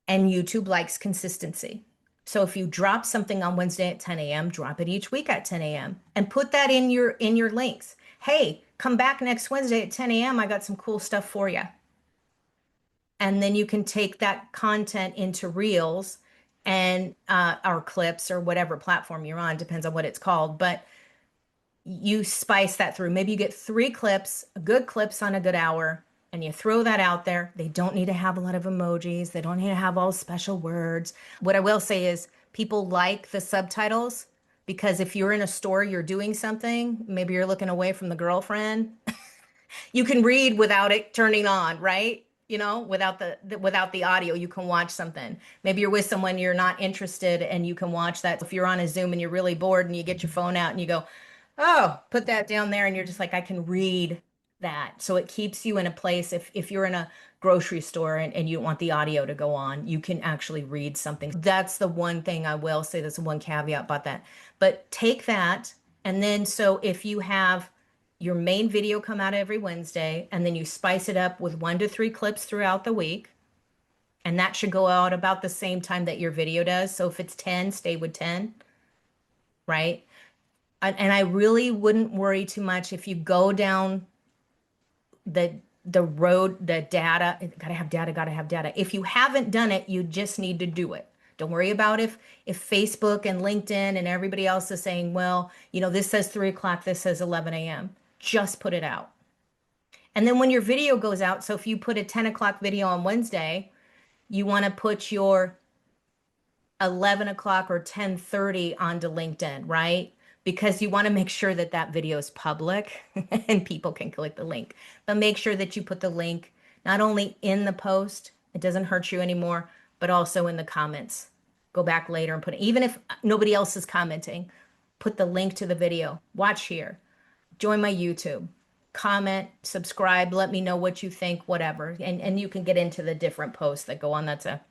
And YouTube likes consistency. So if you drop something on Wednesday at 10 a.m., drop it each week at 10 a.m. and put that in your links. Hey, come back next Wednesday at 10 a.m. I got some cool stuff for you. And then you can take that content into Reels and or clips or whatever platform you're on, depends on what it's called. But you spice that through. Maybe you get 3 clips, good clips on a good hour, and you throw that out there. They don't need to have a lot of emojis. They don't need to have all special words. What I will say is people like the subtitles because if you're in a store, you're doing something, maybe you're looking away from the girlfriend, you can read without it turning on, right? Without the audio, you can watch something. Maybe you're with someone you're not interested and you can watch that. If you're on a Zoom and you're really bored and you get your phone out and you go, oh, put that down there and you're just like, I can read that. So it keeps you in a place. If you're in a grocery store and you don't want the audio to go on, you can actually read something. That's the one thing I will say. That's the one caveat about that. But take that. And then so if you have your main video come out every Wednesday, and then you spice it up with 1 to 3 clips throughout the week. And that should go out about the same time that your video does. So if it's 10, stay with 10, right? And I really wouldn't worry too much if you go down the road, the data, gotta have data, gotta have data. If you haven't done it, you just need to do it. Don't worry about if Facebook and LinkedIn and everybody else is saying, well, this says 3 o'clock, this says 11 a.m. Just put it out. And then when your video goes out, so if you put a 10 o'clock video on Wednesday, you want to put your 11 o'clock or 10:30 onto LinkedIn, right? Because you want to make sure that that video is public and people can click the link. But make sure that you put the link not only in the post, it doesn't hurt you anymore, but also in the comments. Go back later and put it, even if nobody else is commenting, put the link to the video. Watch here. Join my YouTube. Comment, subscribe, let me know what you think, whatever. And you can get into the different posts that go on. That's a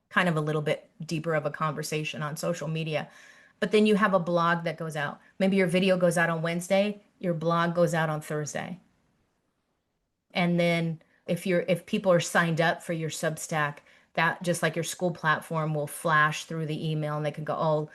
kind of a little bit deeper of a conversation on social media. But then you have a blog that goes out. Maybe your video goes out on Wednesday, your blog goes out on Thursday. And then if people are signed up for your Substack, that just like your school platform will flash through the email and they can go, oh,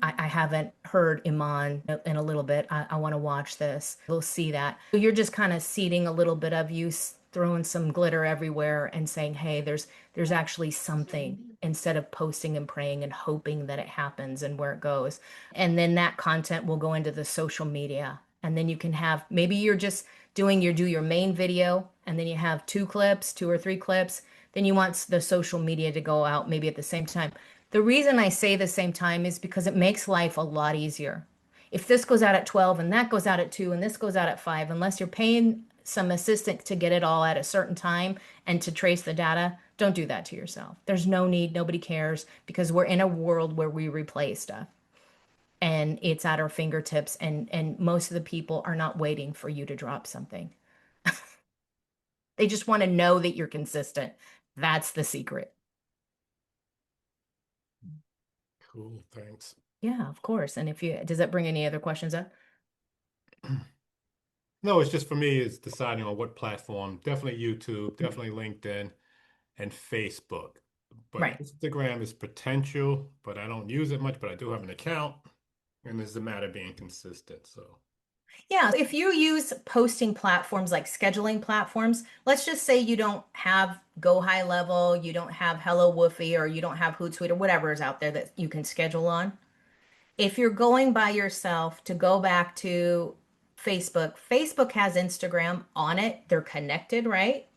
I haven't heard Iman in a little bit. I want to watch this. They'll see that. So you're just kind of seeding a little bit of you, throwing some glitter everywhere and saying, hey, there's actually something instead of posting and praying and hoping that it happens and where it goes. And then that content will go into the social media. And then you can have, maybe you're just do your main video and then you have 2 clips, 2 or 3 clips. Then you want the social media to go out maybe at the same time. The reason I say the same time is because it makes life a lot easier. If this goes out at 12 and that goes out at 2 and this goes out at 5, unless you're paying some assistant to get it all at a certain time and to trace the data, don't do that to yourself. There's no need, nobody cares because we're in a world where we replay stuff and it's at our fingertips and most of the people are not waiting for you to drop something. They just want to know that you're consistent. That's the secret. Cool, thanks. Yeah, of course. And does that bring any other questions up? No, it's just for me, it's deciding on what platform. Definitely YouTube, definitely LinkedIn, and Facebook. But Right. Instagram is potential, but I don't use it much, but I do have an account. And it's a matter of being consistent. So Yeah, if you use posting platforms like scheduling platforms, let's just say you don't have Go High Level, you don't have Hello Woofy, or you don't have Hootsuite or whatever is out there that you can schedule on. If you're going by yourself, to go back to Facebook, Facebook has Instagram on it. They're connected, right?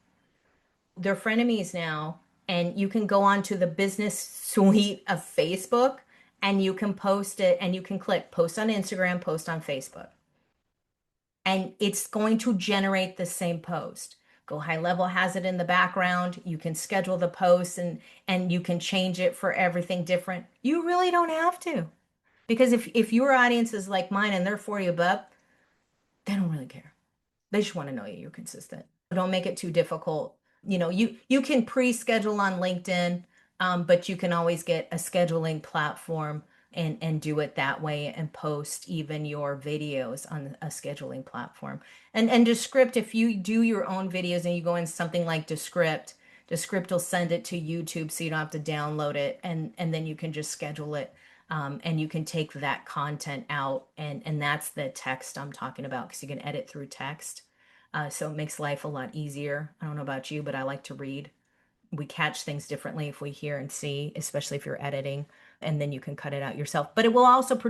They're frenemies now. And you can go on to the business suite of Facebook and you can post it and you can click post on Instagram, post on Facebook. And it's going to generate the same post. Go High Level has it in the background. You can schedule the posts and you can change it for everything different. You really don't have to. Because if your audience is like mine and they're for you above, they don't really care. They just want to know you're consistent. Don't make it too difficult. You can pre-schedule on LinkedIn, but you can always get a scheduling platform and do it that way and post even your videos on a scheduling platform. And Descript, if you do your own videos and you go in something like Descript, Descript will send it to YouTube so you don't have to download it and then you can just schedule it. And you can take that content out and that's the text I'm talking about because you can edit through text. So it makes life a lot easier. I don't know about you, but I like to read. We catch things differently if we hear and see, especially if you're editing, and then you can cut it out yourself. But it will also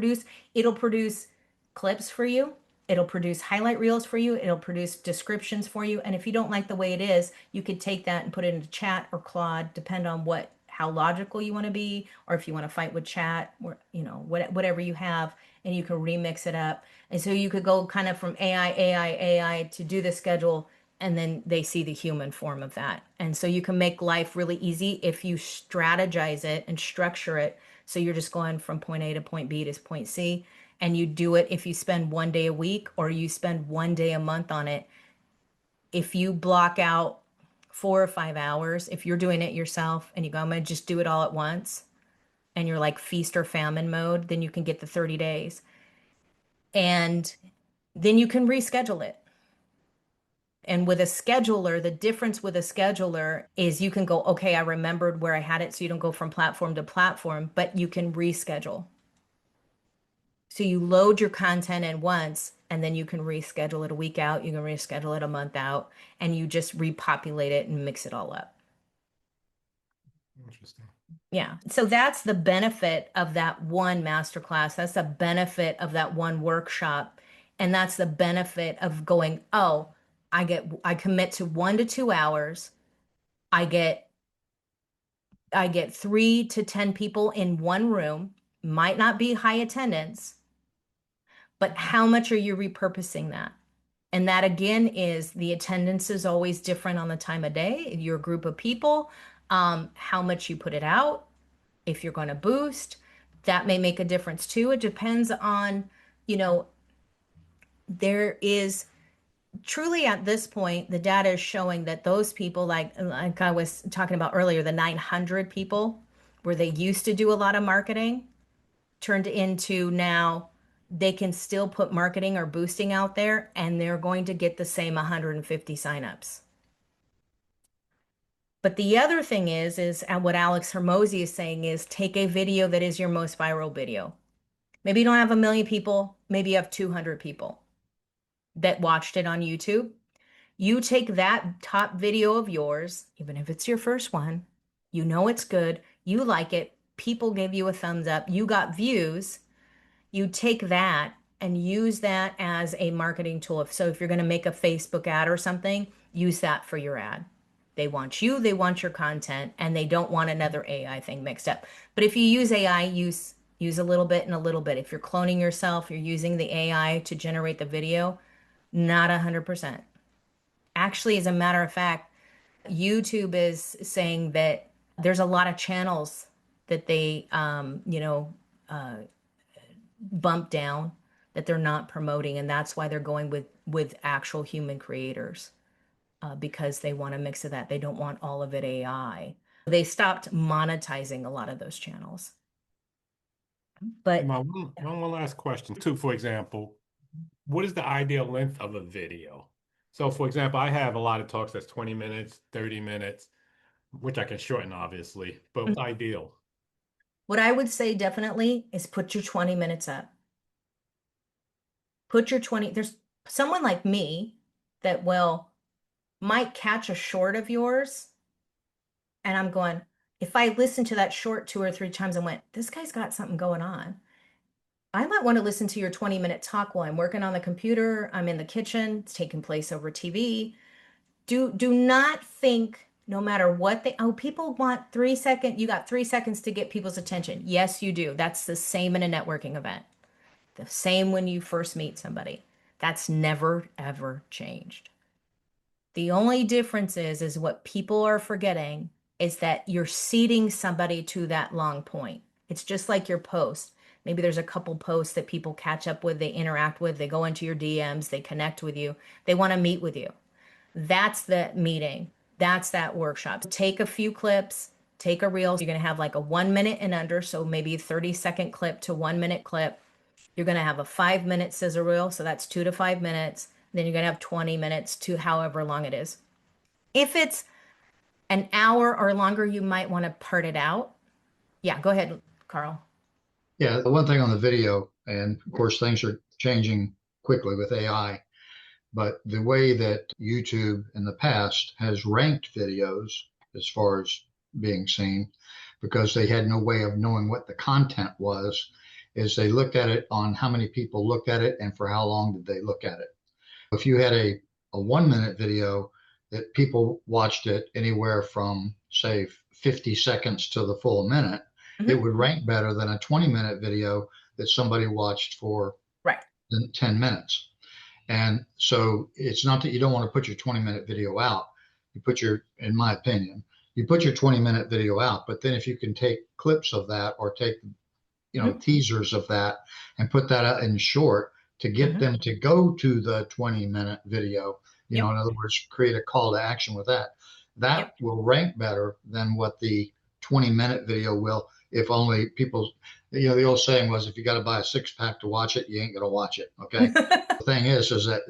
it'll produce clips for you. It'll produce highlight reels for you. It'll produce descriptions for you. And if you don't like the way it is, you could take that and put it into Chat or Claude, depend on how logical you want to be, or if you want to fight with Chat, or whatever you have, and you can remix it up. And so you could go kind of from AI to do the schedule, and then they see the human form of that. And so you can make life really easy if you strategize it and structure it. So you're just going from point A to point B to point C. And you do it if you spend 1 day a week or you spend 1 day a month on it. If you block out 4 or 5 hours, if you're doing it yourself and you go, I'm going to just do it all at once, and you're like feast or famine mode, then you can get the 30 days. And then you can reschedule it. And with a scheduler, the difference with a scheduler is you can go, okay, I remembered where I had it. So you don't go from platform to platform, but you can reschedule. So you load your content in once and then you can reschedule it a week out. You can reschedule it a month out and you just repopulate it and mix it all up. Interesting. Yeah. So that's the benefit of that one masterclass. That's the benefit of that one workshop. And that's the benefit of going, oh, I commit to 1 to 2 hours. I get 3 to 10 people in one room. Might not be high attendance, but how much are you repurposing that? And that again is the attendance is always different on the time of day, your group of people, how much you put it out, if you're going to boost, that may make a difference too. It depends on, there is truly at this point, the data is showing that those people, like I was talking about earlier, the 900 people where they used to do a lot of marketing turned into now they can still put marketing or boosting out there and they're going to get the same 150 signups. But the other thing is what Alex Hermosi is saying is take a video that is your most viral video. Maybe you don't have 1 million people, maybe you have 200 people that watched it on YouTube. You take that top video of yours, even if it's your first one, you know it's good, you like it, people gave you a thumbs up, you got views, you take that and use that as a marketing tool. So if you're going to make a Facebook ad or something, use that for your ad. They want you, they want your content, and they don't want another AI thing mixed up. But if you use AI, use a little bit and a little bit. If you're cloning yourself, you're using the AI to generate the video, not 100%. Actually, as a matter of fact, YouTube is saying that there's a lot of channels that they, bump down that they're not promoting, and that's why they're going with actual human creators because they want a mix of that. They don't want all of it AI. They stopped monetizing a lot of those channels. But One last question too. For example, what is the ideal length of a video? So, for example, I have a lot of talks that's 20 minutes, 30 minutes, which I can shorten, obviously, but ideal. what I would say definitely is put your 20 minutes up. Put your 20, there's someone like me that might catch a short of yours. And I'm going, if I listen to that short 2 or 3 times and went, this guy's got something going on, I might want to listen to your 20-minute talk while I'm working on the computer, I'm in the kitchen, it's taking place over TV. Do not think, no matter what people want 3 seconds, you got 3 seconds to get people's attention. Yes, you do. That's the same in a networking event. The same when you first meet somebody. That's never, ever changed. The only difference is what people are forgetting is that you're seeding somebody to that long point. It's just like your post. Maybe there's a couple posts that people catch up with, they interact with, they go into your DMs, they connect with you, they want to meet with you. That's the meeting. That's that workshop. Take a few clips, take a reel. You're going to have like a 1 minute and under, so maybe 30-second clip to 1 minute clip. You're going to have a 5 minute scissor reel, so that's 2 to 5 minutes. Then you're going to have 20 minutes to however long it is. If it's an hour or longer, you might want to part it out. Yeah, go ahead, Carl. Yeah, the one thing on the video, and of course things are changing quickly with AI, but the way that YouTube in the past has ranked videos as far as being seen, because they had no way of knowing what the content was, is they looked at it on how many people looked at it and for how long did they look at it. If you had a 1 minute video that people watched it anywhere from, say, 50 seconds to the full minute, it would rank better than a 20-minute video that somebody watched for right 10 minutes. And so it's not that you don't want to put your 20-minute video out. You put in my opinion, you put your 20-minute video out, but then if you can take clips of that or take, teasers of that and put that out in short to get them to go to the 20-minute video, in other words, create a call to action with that. That will rank better than what the 20-minute video will, if only people, the old saying was, if you got to buy a 6-pack to watch it, you ain't going to watch it. Okay. The thing is that,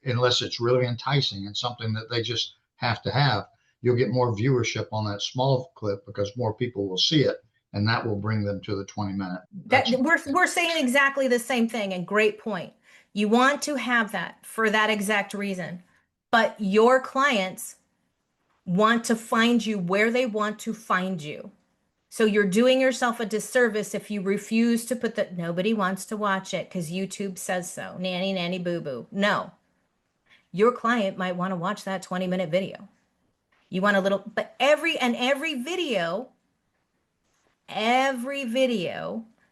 unless it's really enticing and something that they just have to have, you'll get more viewership on that small clip because more people will see it, and that will bring them to the 20-minute. We're saying exactly the same thing, and great point. You want to have that for that exact reason, but your clients want to find you where they want to find you. So you're doing yourself a disservice if you refuse to put that. Nobody wants to watch it because YouTube says so. Nanny, nanny, boo, boo. No, your client might want to watch that 20-minute video. You want a little, but every video,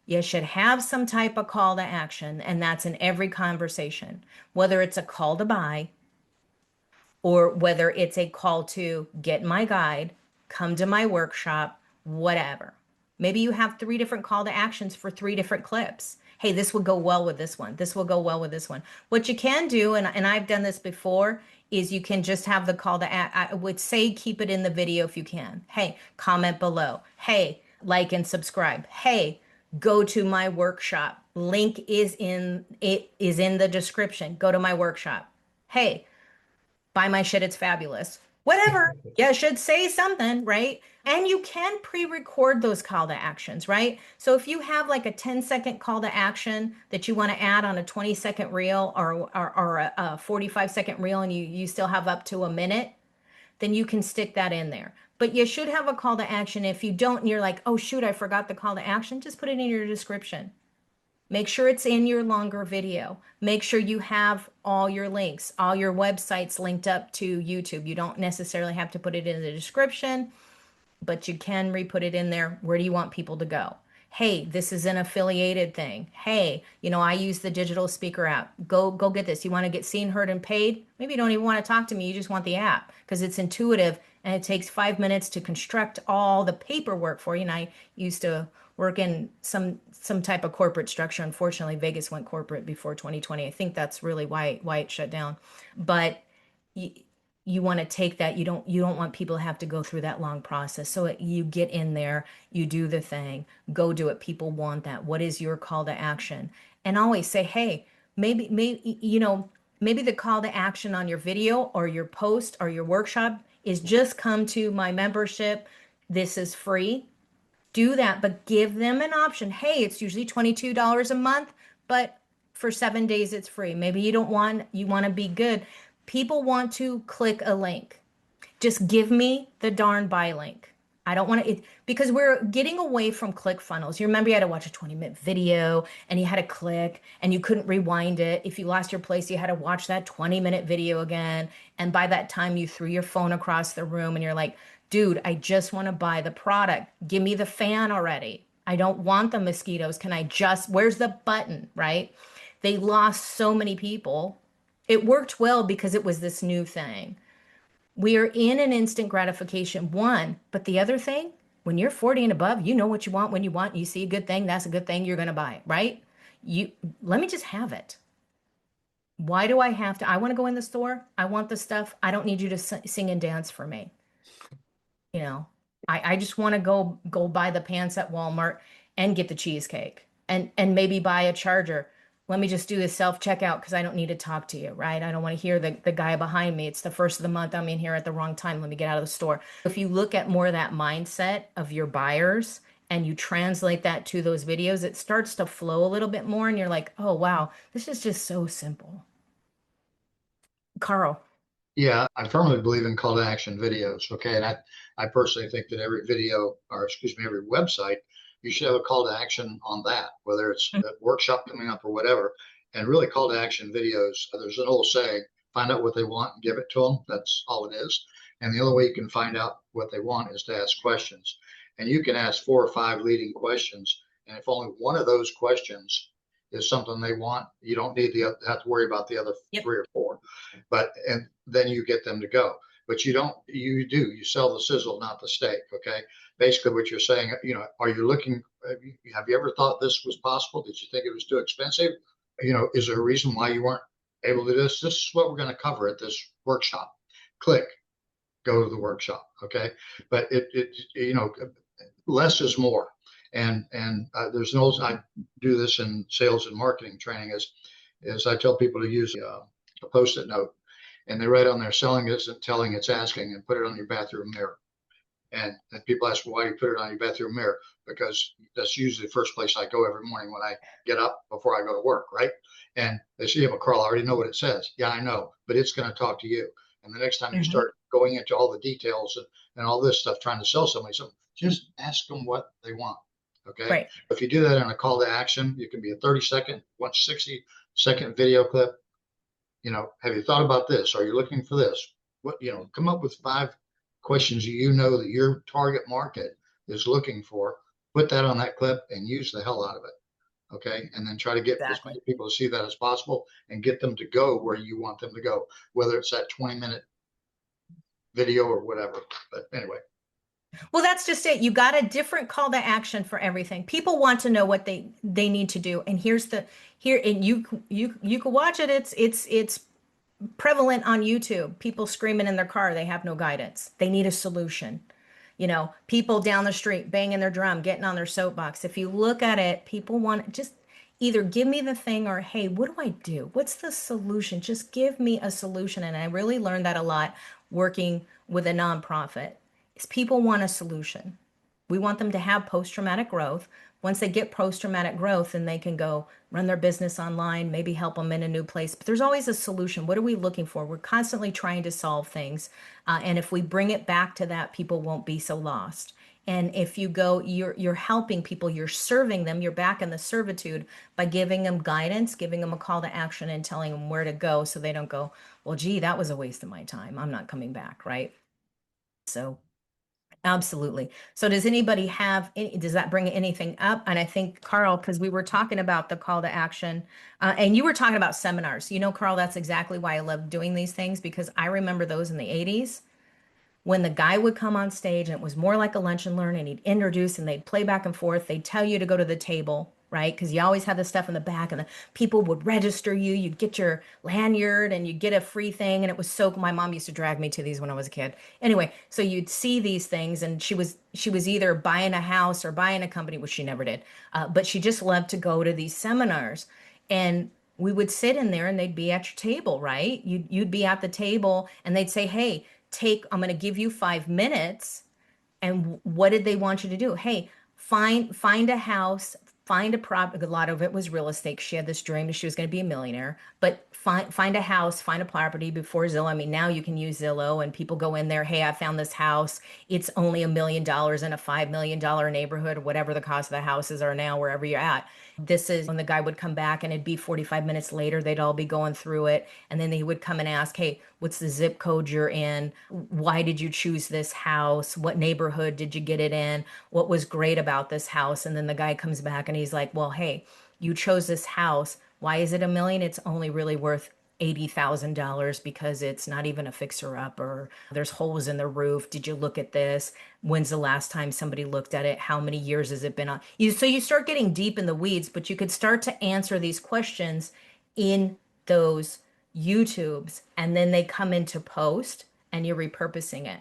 you should have some type of call to action, and that's in every conversation, whether it's a call to buy or whether it's a call to get my guide, come to my workshop, whatever. Maybe you have 3 different call to actions for 3 different clips. Hey, this will go well with this one. This will go well with this one. What you can do, and I've done this before, is you can just have the call to I would say keep it in the video if you can. Hey, comment below. Hey, like and subscribe. Hey, go to my workshop. Link is in the description. Go to my workshop. Hey, buy my shit, it's fabulous. Whatever. You should say something, right? And you can pre-record those call to actions, right? So if you have like a 10-second call to action that you want to add on a 20-second reel or a 45-second reel, and you still have up to a minute, then you can stick that in there. But you should have a call to action. If you don't and you're like, oh shoot, I forgot the call to action, just put it in your description. Make sure it's in your longer video. Make sure you have all your links, all your websites linked up to YouTube. You don't necessarily have to put it in the description, but you can re-put it in there. Where do you want people to go? Hey, this is an affiliated thing. Hey, I use the digital speaker app. Go get this. You want to get seen, heard, and paid? Maybe you don't even want to talk to me. You just want the app because it's intuitive and it takes 5 minutes to construct all the paperwork for you. And I used to work in some type of corporate structure. Unfortunately, Vegas went corporate before 2020. I think that's really why it shut down. But you want to take that. You don't want people to have to go through that long process. So you get in there, you do the thing, go do it. People want that. What is your call to action? And always say, hey, maybe the call to action on your video or your post or your workshop is just come to my membership. This is free. Do that, but give them an option. Hey, it's usually $22 a month, but for 7 days, it's free. Maybe you want to be good. People want to click a link. Just give me the darn buy link. I don't want to, because we're getting away from click funnels. You remember you had to watch a 20-minute video and you had to click and you couldn't rewind it. If you lost your place, you had to watch that 20-minute video again. And by that time, you threw your phone across the room and you're like, dude, I just want to buy the product. Give me the fan already. I don't want the mosquitoes. Where's the button, right? They lost so many people. It worked well because it was this new thing. We are in an instant gratification one, but the other thing, when you're 40 and above, you know what you want when you want. You see a good thing, that's a good thing, you're going to buy it, right? Let me just have it. Why do I have to? I want to go in the store. I want the stuff. I don't need you to sing and dance for me. You know, I just want to go buy the pants at Walmart and get the cheesecake and maybe buy a charger. Let me just do the self-checkout because I don't need to talk to you, right? I don't want to hear the guy behind me. It's the first of the month. I'm in here at the wrong time. Let me get out of the store. If you look at more of that mindset of your buyers and you translate that to those videos, it starts to flow a little bit more and you're like, oh, wow, this is just so simple. Carl. Yeah, I firmly believe in call to action videos. Okay. And I personally think that every video, or excuse me, every website, you should have a call to action on that, whether it's a workshop coming up or whatever. And really, call to action videos, there's an old saying, find out what they want and give it to them. That's all it is. And the only way you can find out what they want is to ask questions. And you can ask 4 or 5 leading questions. And if only one of those questions is something they want, you don't need to have to worry about the other 3 or 4. And then you get them to go. But you sell the sizzle, not the steak. Okay. Basically what you're saying, are you looking, have you ever thought this was possible? Did you think it was too expensive? Is there a reason why you weren't able to do this? This is what we're going to cover at this workshop. Click, go to the workshop. Okay. But less is more. And I do this in sales and marketing training is I tell people to use a Post-it note, and they write on there, selling isn't telling, it's asking, and put it on your bathroom mirror. And people ask, well, why do you put it on your bathroom mirror? Because that's usually the first place I go every morning when I get up before I go to work, right? And they say, well, Carl, I already know what it says. Yeah, I know, but it's going to talk to you. And the next time you start going into all the details and all this stuff, trying to sell somebody something, just ask them what they want. Okay. Right. If you do that in a call to action, it can be a 30-second, 60-second video clip. Have you thought about this? Are you looking for this? Come up with 5 questions that your target market is looking for. Put that on that clip and use the hell out of it. Okay. And then try to get as many people to see that as possible and get them to go where you want them to go, whether it's that 20-minute video or whatever. But anyway. Well, that's just it. You got a different call to action for everything. People want to know what they need to do. And and you can watch it. It's prevalent on YouTube. People screaming in their car. They have no guidance. They need a solution. People down the street banging their drum, getting on their soapbox. If you look at it, people want just either give me the thing or, hey, what do I do? What's the solution? Just give me a solution. And I really learned that a lot working with a nonprofit. Is people want a solution. We want them to have post-traumatic growth. Once they get post-traumatic growth, then they can go run their business online, maybe help them in a new place. But there's always a solution. What are we looking for? We're constantly trying to solve things. And if we bring it back to that, people won't be so lost. And if you go, you're helping people, you're serving them, you're back in the servitude by giving them guidance, giving them a call to action and telling them where to go so they don't go, well, gee, that was a waste of my time. I'm not coming back, right? So absolutely. So does anybody does that bring anything up? And I think, Carl, because we were talking about the call to action and you were talking about seminars, Carl, that's exactly why I love doing these things, because I remember those in the 80s when the guy would come on stage and it was more like a lunch and learn and he'd introduce and they'd play back and forth. They'd tell you to go to the table, right? Because you always have the stuff in the back and the people would register you. You'd get your lanyard and you'd get a free thing. And it was my mom used to drag me to these when I was a kid. Anyway, so you'd see these things and she was either buying a house or buying a company, which she never did. But she just loved to go to these seminars. And we would sit in there and they'd be at your table, right? You'd be at the table and they'd say, hey, I'm going to give you 5 minutes. And what did they want you to do? Hey, find a house, find a lot of it was real estate. She had this dream that she was going to be a millionaire, but find a house, find a property before Zillow. I mean, now you can use Zillow and people go in there, hey, I found this house. It's only $1 million in a $5 million neighborhood, or whatever the cost of the houses are now, wherever you're at. This is when the guy would come back and it'd be 45 minutes later, they'd all be going through it. And then he would come and ask, hey, what's the zip code you're in? Why did you choose this house? What neighborhood did you get it in? What was great about this house? And then the guy comes back and he's like, well, hey, you chose this house. Why is it $1 million? It's only really worth $80,000 because it's not even a fixer upper. There's holes in the roof. Did you look at this? When's the last time somebody looked at it? How many years has it been on? So you start getting deep in the weeds, but you could start to answer these questions in those YouTubes, and then they come into post and you're repurposing it.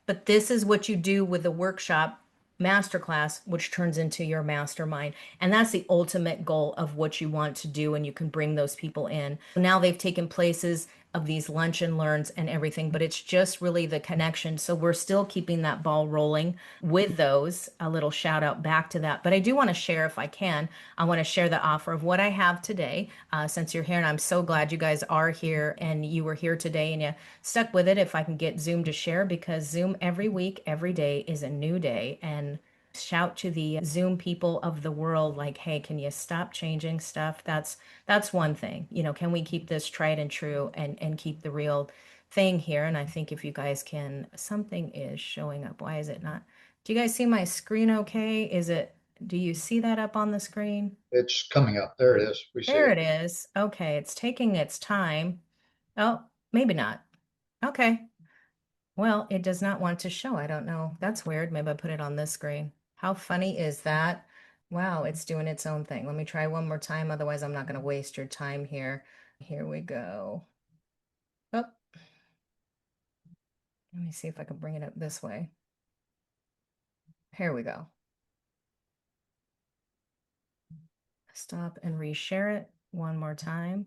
But this is what you do with the workshop masterclass, which turns into your mastermind. And that's the ultimate goal of what you want to do. And you can bring those people in. Now they've taken places of these lunch and learns and everything, but it's just really the connection. So we're still keeping that ball rolling with those. A little shout out back to that. But I do want to share, if I can, I want to share the offer of what I have today, since you're here. And I'm so glad you guys are here and you were here today and you stuck with it. If I can get Zoom to share, because Zoom every week, every day is a new day. And shout to the Zoom people of the world, like, hey, can you stop changing stuff? That's one thing. Can we keep this tried and true and keep the real thing here? And I think if you guys can, something is showing up. Why is it not? Do you guys see my screen okay? Do you see that up on the screen? It's coming up. There it is. We see There it. it is. Okay, it's taking its time. Oh, maybe not. Okay. Well, it does not want to show. I don't know. That's weird. Maybe I put it on this screen. How funny is that? Wow, it's doing its own thing. Let me try one more time. Otherwise, I'm not going to waste your time here. Here we go. Oh, let me see if I can bring it up this way. Here we go. Stop and reshare it one more time.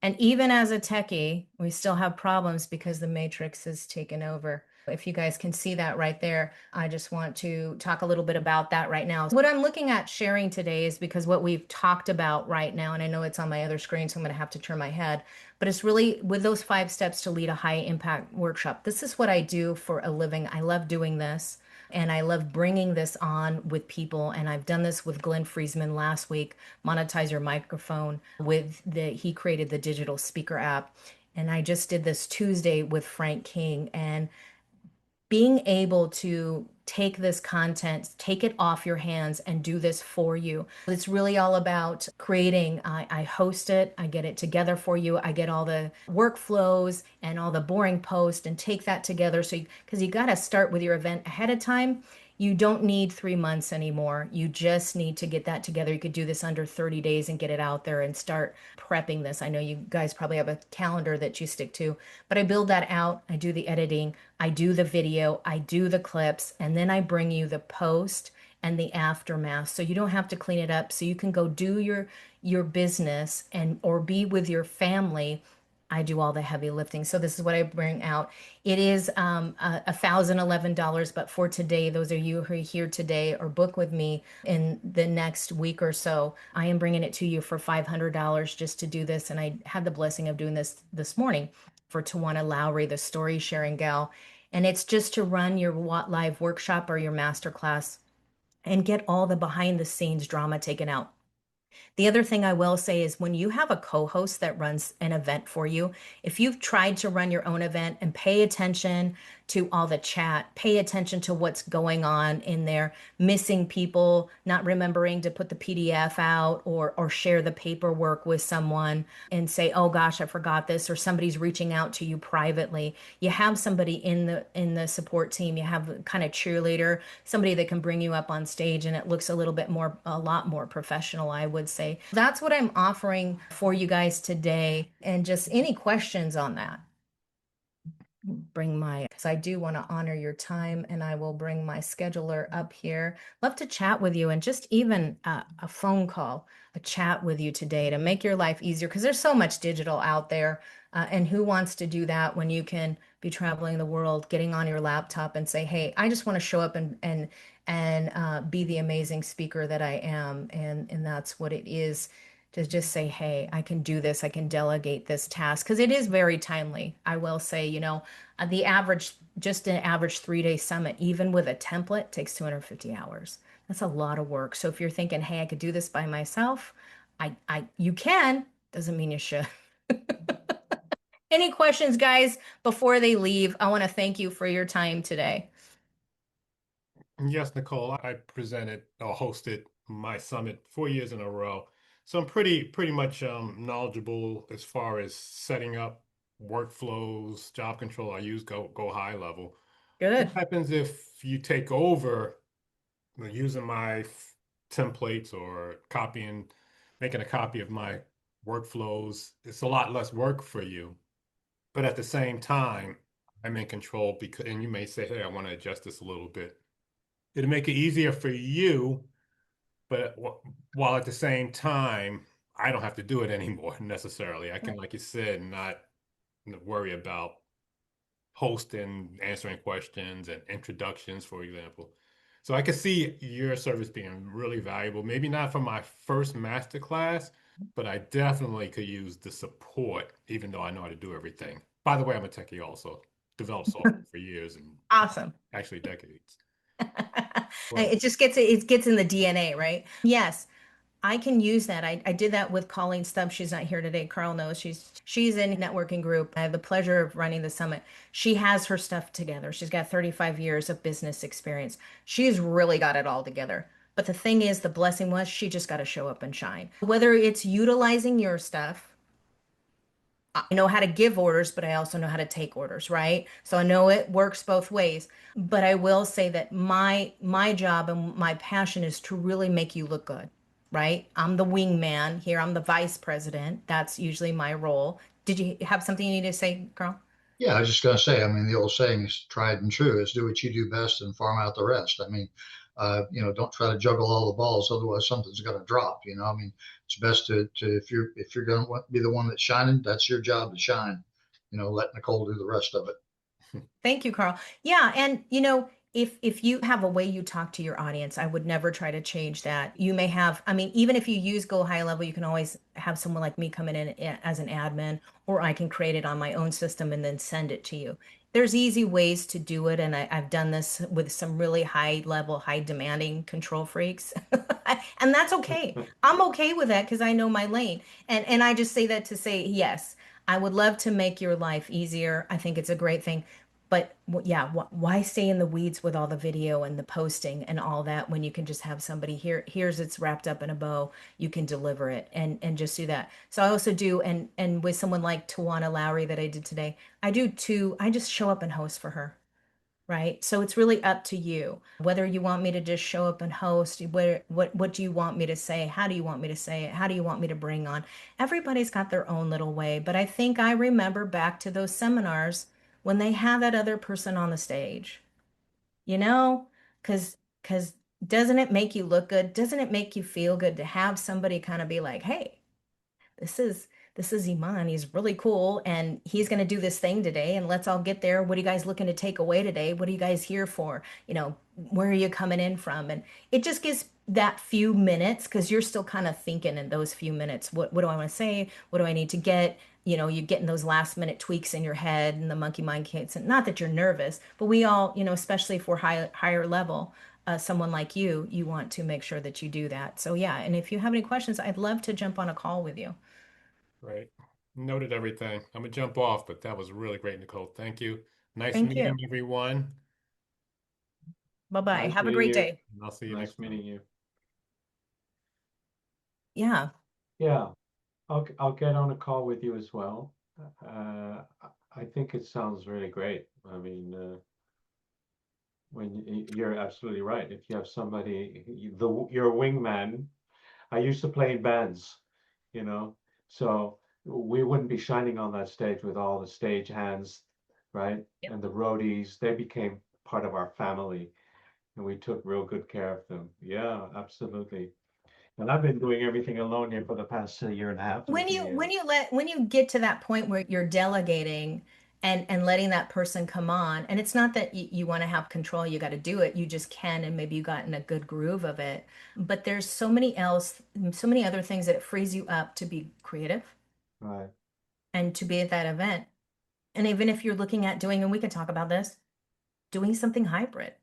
And even as a techie, we still have problems because the matrix is taken over. If you guys can see that right there, I just want to talk a little bit about that right now. What I'm looking at sharing today is because what we've talked about right now, and I know it's on my other screen, so I'm going to have to turn my head, but it's really with those 5 steps to lead a high impact workshop. This is what I do for a living. I love doing this. And I love bringing this on with people. And I've done this with Glenn Friesman last week, Monetize Your Microphone, he created the digital speaker app. And I just did this Tuesday with Frank King. And being able to take this content, take it off your hands and do this for you. It's really all about creating. I host it, I get it together for you. I get all the workflows and all the boring posts and take that together. So, because you got to start with your event ahead of time. You don't need 3 months anymore. You just need to get that together. You could do this under 30 days and get it out there and start prepping this. I know you guys probably have a calendar that you stick to, but I build that out. I do the editing, I do the video, I do the clips, and then I bring you the post and the aftermath. So you don't have to clean it up. So you can go do your business or be with your family. I do all the heavy lifting. So this is what I bring out. It is $1,011, but for today, those of you who are here today or book with me in the next week or so, I am bringing it to you for $500 just to do this. And I had the blessing of doing this morning for Tawana Lowry, the story sharing gal. And it's just to run your live workshop or your masterclass and get all the behind the scenes drama taken out. The other thing I will say is when you have a co-host that runs an event for you, if you've tried to run your own event and pay attention to all the chat, pay attention to what's going on in there, missing people, not remembering to put the PDF out or share the paperwork with someone and say, oh gosh, I forgot this, or somebody's reaching out to you privately. You have somebody in the support team, you have kind of cheerleader, somebody that can bring you up on stage and it looks a lot more professional, I would say. That's what I'm offering for you guys today. And just any questions on that? Because I do want to honor your time, and I will bring my scheduler up here. Love to chat with you and just even a phone call, a chat with you today to make your life easier, because there's so much digital out there. And who wants to do that when you can be traveling the world, getting on your laptop and say, hey, I just want to show up and and be the amazing speaker that I am. And that's what it is, to just say, hey, I can do this. I can delegate this task because it is very timely. I will say, the average, just an average 3-day summit, even with a template, takes 250 hours. That's a lot of work. So if you're thinking, hey, I could do this by myself, you can, doesn't mean you should. Any questions, guys, before they leave? I want to thank you for your time today. Yes, Nicole, I presented or hosted my summit 4 years in a row. So I'm pretty much knowledgeable as far as setting up workflows, job control. I use go high level. What Good. happens if you take over using my templates or making a copy of my workflows? It's a lot less work for you, but at the same time, I'm in control because, and you may say, hey, I want to adjust this a little bit. It'll make it easier for you, but while at the same time, I don't have to do it anymore necessarily. I can, like you said, not worry about hosting, answering questions, and introductions, for example. So I could see your service being really valuable. Maybe not for my first master class, but I definitely could use the support, even though I know how to do everything. By the way, I'm a techie also, developed software for years and Awesome. actually decades. It gets in the DNA, right? Yes, I can use that. I did that with Colleen Stubbs. She's not here today. Carl knows she's in a networking group. I have the pleasure of running the summit. She has her stuff together. She's got 35 years of business experience. She's really got it all together. But the thing is, the blessing was she just got to show up and shine. Whether it's utilizing your stuff, I know how to give orders, but I also know how to take orders, right? So I know it works both ways. But I will say that my job and my passion is to really make you look good, right? I'm the wingman here. I'm the vice president. That's usually my role. Did you have something you need to say, Carl? Yeah, I was just going to say, I mean, the old saying is tried and true is do what you do best and farm out the rest. I mean, don't try to juggle all the balls, otherwise something's going to drop. I mean, it's best to if you're going to be the one that's shining, that's your job to shine. Let Nicole do the rest of it. Thank you, Carl. Yeah, and if you have a way you talk to your audience, I would never try to change that. You may have, I mean, even if you use Go High Level, you can always have someone like me come in as an admin, or I can create it on my own system and then send it to you. There's easy ways to do it, and I've done this with some really high level, high demanding control freaks, and that's okay. I'm okay with that because I know my lane, and I just say that to say yes. I would love to make your life easier. I think it's a great thing. But yeah, why stay in the weeds with all the video and the posting and all that when you can just have somebody here? Here's it's wrapped up in a bow. You can deliver it and just do that. So I also do, and with someone like Tawana Lowry that I did today, I do too. I just show up and host for her. Right. So it's really up to you whether you want me to just show up and host. What do you want me to say? How do you want me to say it? How do you want me to bring on? Everybody's got their own little way. But I think I remember back to those seminars when they had that other person on the stage, you know, because doesn't it make you look good? Doesn't it make you feel good to have somebody kind of be like, hey, this is this is Iman. He's really cool and he's going to do this thing today and let's all get there. What are you guys looking to take away today? What are you guys here for? Where are you coming in from? And it just gives that few minutes because you're still kind of thinking in those few minutes, what do I want to say? What do I need to get? You're getting those last minute tweaks in your head and the monkey mind kicks. And not that you're nervous, but we all, especially if we're higher level, someone like you want to make sure that you do that. So yeah, and if you have any questions, I'd love to jump on a call with you. Right. Noted everything. I'm gonna jump off, but that was really great, Nicole. Thank you. Nice Thank you. meeting everyone. Bye-bye. Nice Have a meeting great you. day. And I'll see you Nice next time. meeting you. Yeah. Yeah, I'll get on a call with you as well. I think it sounds really great. I mean, you're absolutely right. If you have somebody, your wingman. I used to play in bands, you know, so we wouldn't be shining on that stage with all the stage hands, right? Yep. And the roadies, they became part of our family, and we took real good care of them. Yeah, absolutely. And I've been doing everything alone here for the past year and a half, When maybe. you get to that point where you're delegating and letting that person come on. And it's not that you want to have control, you got to do it. You just can, and maybe you got in a good groove of it. But there's so many other things that it frees you up to be creative Right. and to be at that event. And even if you're looking at doing, and we can talk about this, doing something hybrid.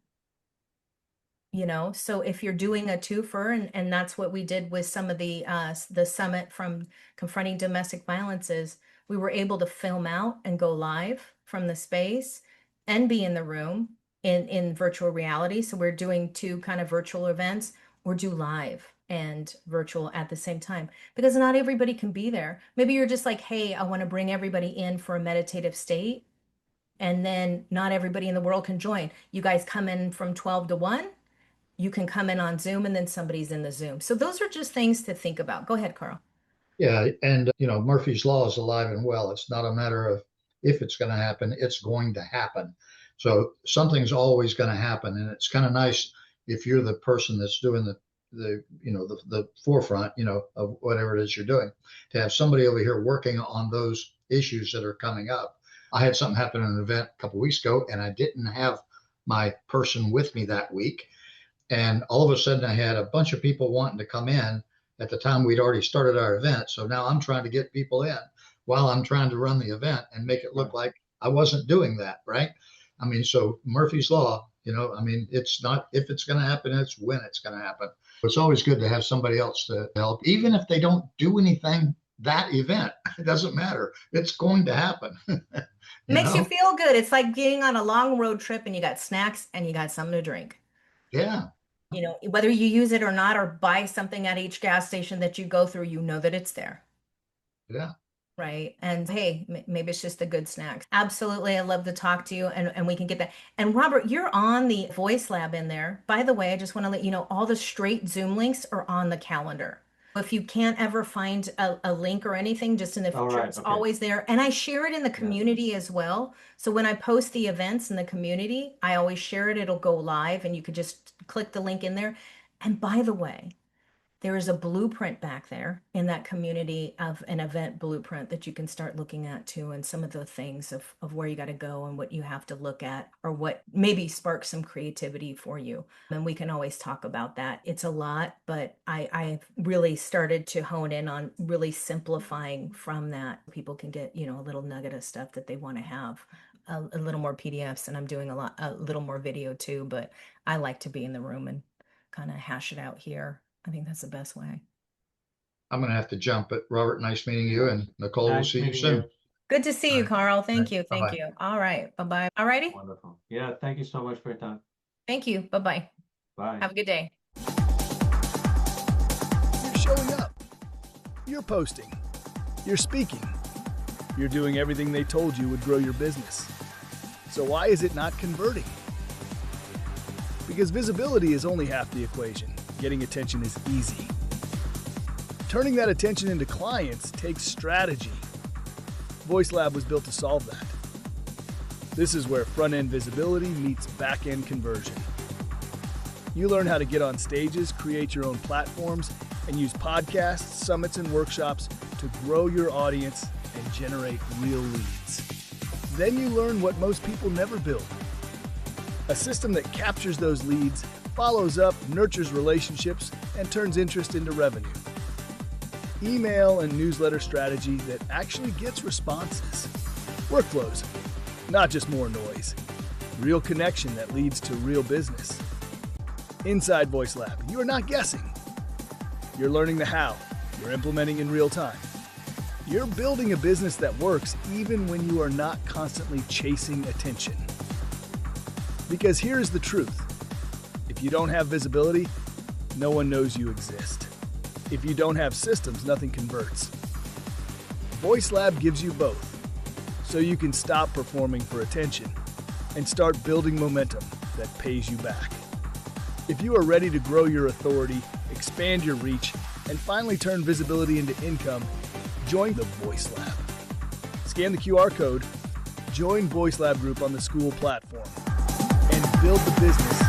So if you're doing a twofer, and that's what we did with some of the summit from confronting domestic violences, we were able to film out and go live from the space and be in the room in virtual reality. So we're doing two kind of virtual events, or do live and virtual at the same time, because not everybody can be there. Maybe you're just like, hey, I want to bring everybody in for a meditative state, and then not everybody in the world can join. You guys come in from 12 to 1. You can come in on Zoom, and then somebody's in the Zoom. So those are just things to think about. Go ahead, Carl. Yeah, and Murphy's Law is alive and well. It's not a matter of if it's going to happen, it's going to happen. So something's always going to happen, and it's kind of nice if you're the person that's doing the forefront, of whatever it is you're doing, to have somebody over here working on those issues that are coming up. I had something happen at an event a couple of weeks ago, and I didn't have my person with me that week. And all of a sudden I had a bunch of people wanting to come in at the time we'd already started our event. So now I'm trying to get people in while I'm trying to run the event and make it look like I wasn't doing that, right? I mean, so Murphy's Law, it's not if it's going to happen, it's when it's going to happen. It's always good to have somebody else to help, even if they don't do anything that event. It doesn't matter. It's going to happen. Makes you feel good. It's like being on a long road trip and you got snacks and you got something to drink. Yeah. Whether you use it or not, or buy something at each gas station that you go through, you know that it's there. Yeah. Right. And hey, maybe it's just a good snack. Absolutely. I love to talk to you, and we can get that. And Robert, you're on the Voice Lab in there. By the way, I just want to let you know all the straight Zoom links are on the calendar. If you can't ever find a link or anything, just in the future, it's always there. And I share it in the community as well. So when I post the events in the community, I always share it. It'll go live, and you could just click the link in there. And by the way, there is a blueprint back there in that community of an event blueprint that you can start looking at too, and some of the things of where you got to go and what you have to look at, or what maybe sparks some creativity for you. And we can always talk about that. It's a lot, but I've really started to hone in on really simplifying from that. People can get, a little nugget of stuff that they want to have. A little more PDFs, and I'm doing a little more video too, but I like to be in the room and kind of hash it out here. I think that's the best way. I'm going to have to jump, but Robert, nice meeting you, and Nicole, we'll see you soon. Good to see you, Carl. Thank you. Thank Bye-bye. you. All right. Bye-bye. All righty. Wonderful. Yeah, thank you so much for your time. Thank you. Bye-bye. Bye. Have a good day. You're showing up. You're posting. You're speaking. You're doing everything they told you would grow your business. So why is it not converting? Because visibility is only half the equation. Getting attention is easy. Turning that attention into clients takes strategy. Voice Lab was built to solve that. This is where front-end visibility meets back-end conversion. You learn how to get on stages, create your own platforms, and use podcasts, summits, and workshops to grow your audience and generate real leads. Then you learn what most people never build. A system that captures those leads, follows up, nurtures relationships, and turns interest into revenue. Email and newsletter strategy that actually gets responses. Workflows, not just more noise. Real connection that leads to real business. Inside Voice Lab, you are not guessing. You're learning the how. You're implementing in real time. You're building a business that works even when you are not constantly chasing attention. Because here's the truth. If you don't have visibility, no one knows you exist. If you don't have systems, nothing converts. Voice Lab gives you both, so you can stop performing for attention and start building momentum that pays you back. If you are ready to grow your authority, expand your reach, and finally turn visibility into income, join the Voice Lab. Scan the QR code, join Voice Lab group on the school platform, and build the business